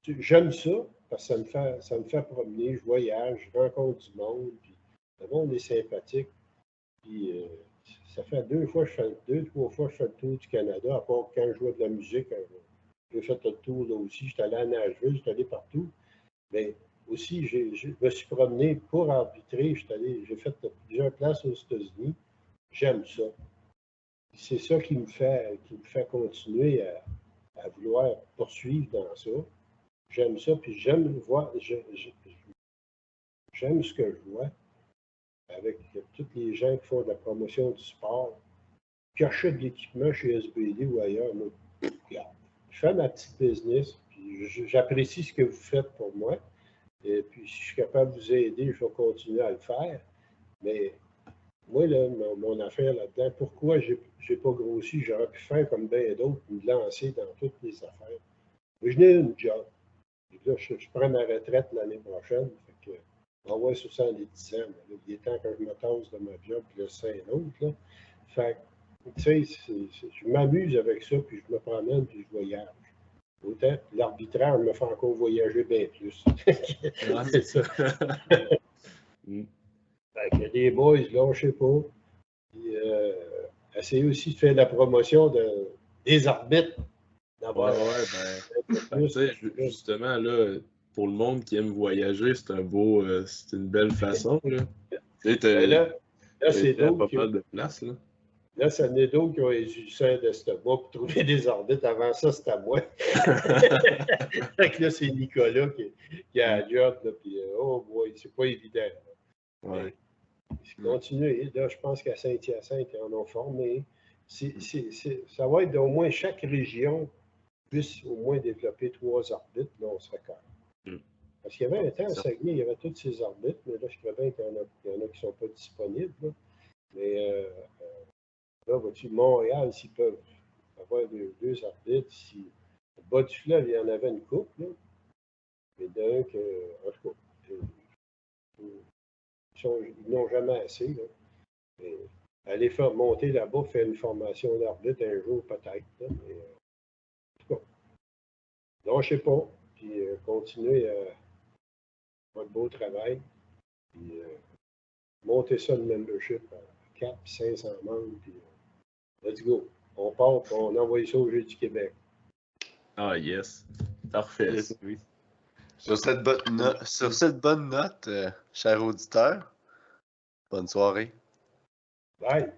J'aime ça, parce que ça me fait promener, je voyage, je rencontre du monde, puis le monde est sympathique. Puis ça fait 2, 3 fois que je fais le tour du Canada, à part quand je joue de la musique. J'ai fait le tour là aussi. J'étais allé à Nashville, j'étais allé partout. Mais aussi, je me suis promené pour arbitrer. J'ai fait plusieurs places aux États-Unis. J'aime ça. C'est ça qui me fait continuer à vouloir poursuivre dans ça. J'aime ça, puis j'aime voir, j'aime ce que je vois avec tous les gens qui font de la promotion du sport, qui achètent de l'équipement chez SBD ou ailleurs. Moi, regarde, je fais ma petite business, puis j'apprécie ce que vous faites pour moi. Et puis, si je suis capable de vous aider, je vais continuer à le faire. Mais moi, là, mon affaire là-dedans, pourquoi je n'ai pas grossi? J'aurais pu faire comme bien d'autres, me lancer dans toutes les affaires. Mais je n'ai une job. Et là, je prends ma retraite l'année prochaine. Fait que ouais, 70 ans. Là, il est temps que je me tasse de ma job, puis là, c'est un autre. Là. Fait que, tu sais, je m'amuse avec ça, puis je me promène, puis je voyage. Autant l'arbitraire me fait encore voyager bien plus. Ouais, c'est ça. Fait que les boys, lâchez pas. Puis, essayez aussi de faire la promotion des arbitres. Ouais, ben, tu sais, justement, là, pour le monde qui aime voyager, c'est c'est une belle façon, là. Tu sais, Ben là c'est t'as d'autres pas mal de place, là. Là, c'est d'autres qui ont exulté d'estomac pour trouver des arbitres. Avant ça, c'était à moi. Fait que là, c'est Nicolas qui a la job, là, puis oh boy, c'est pas évident. Ouais. Continuez. Là, je pense qu'à Saint-Hyacinthe, ils en ont formé. Ça va être au moins chaque région puisse au moins développer 3 arbitres. Là, on serait calme. Parce qu'il y avait un temps à Saguenay, il y avait tous ces arbitres, mais là, je crois bien qu'il y en a qui ne sont pas disponibles. Là. Mais là, vois-tu, Montréal, s'ils peuvent avoir deux arbitres, si au bas du fleuve, il y en avait une coupe, là. Mais d'un que, en tout cas, ils n'ont jamais assez, là. Mais, aller faire monter là-bas, faire une formation d'arbitre un jour, peut-être, là. Mais, en tout cas, lâchez pas, puis continuez votre beau travail, puis montez ça le membership à 4 500 membres, puis let's go. On part, puis on envoie ça au Jeu du Québec. Ah, yes. Parfait. Yes, oui. Sur cette bonne note, chers auditeurs, bonne soirée. Bye.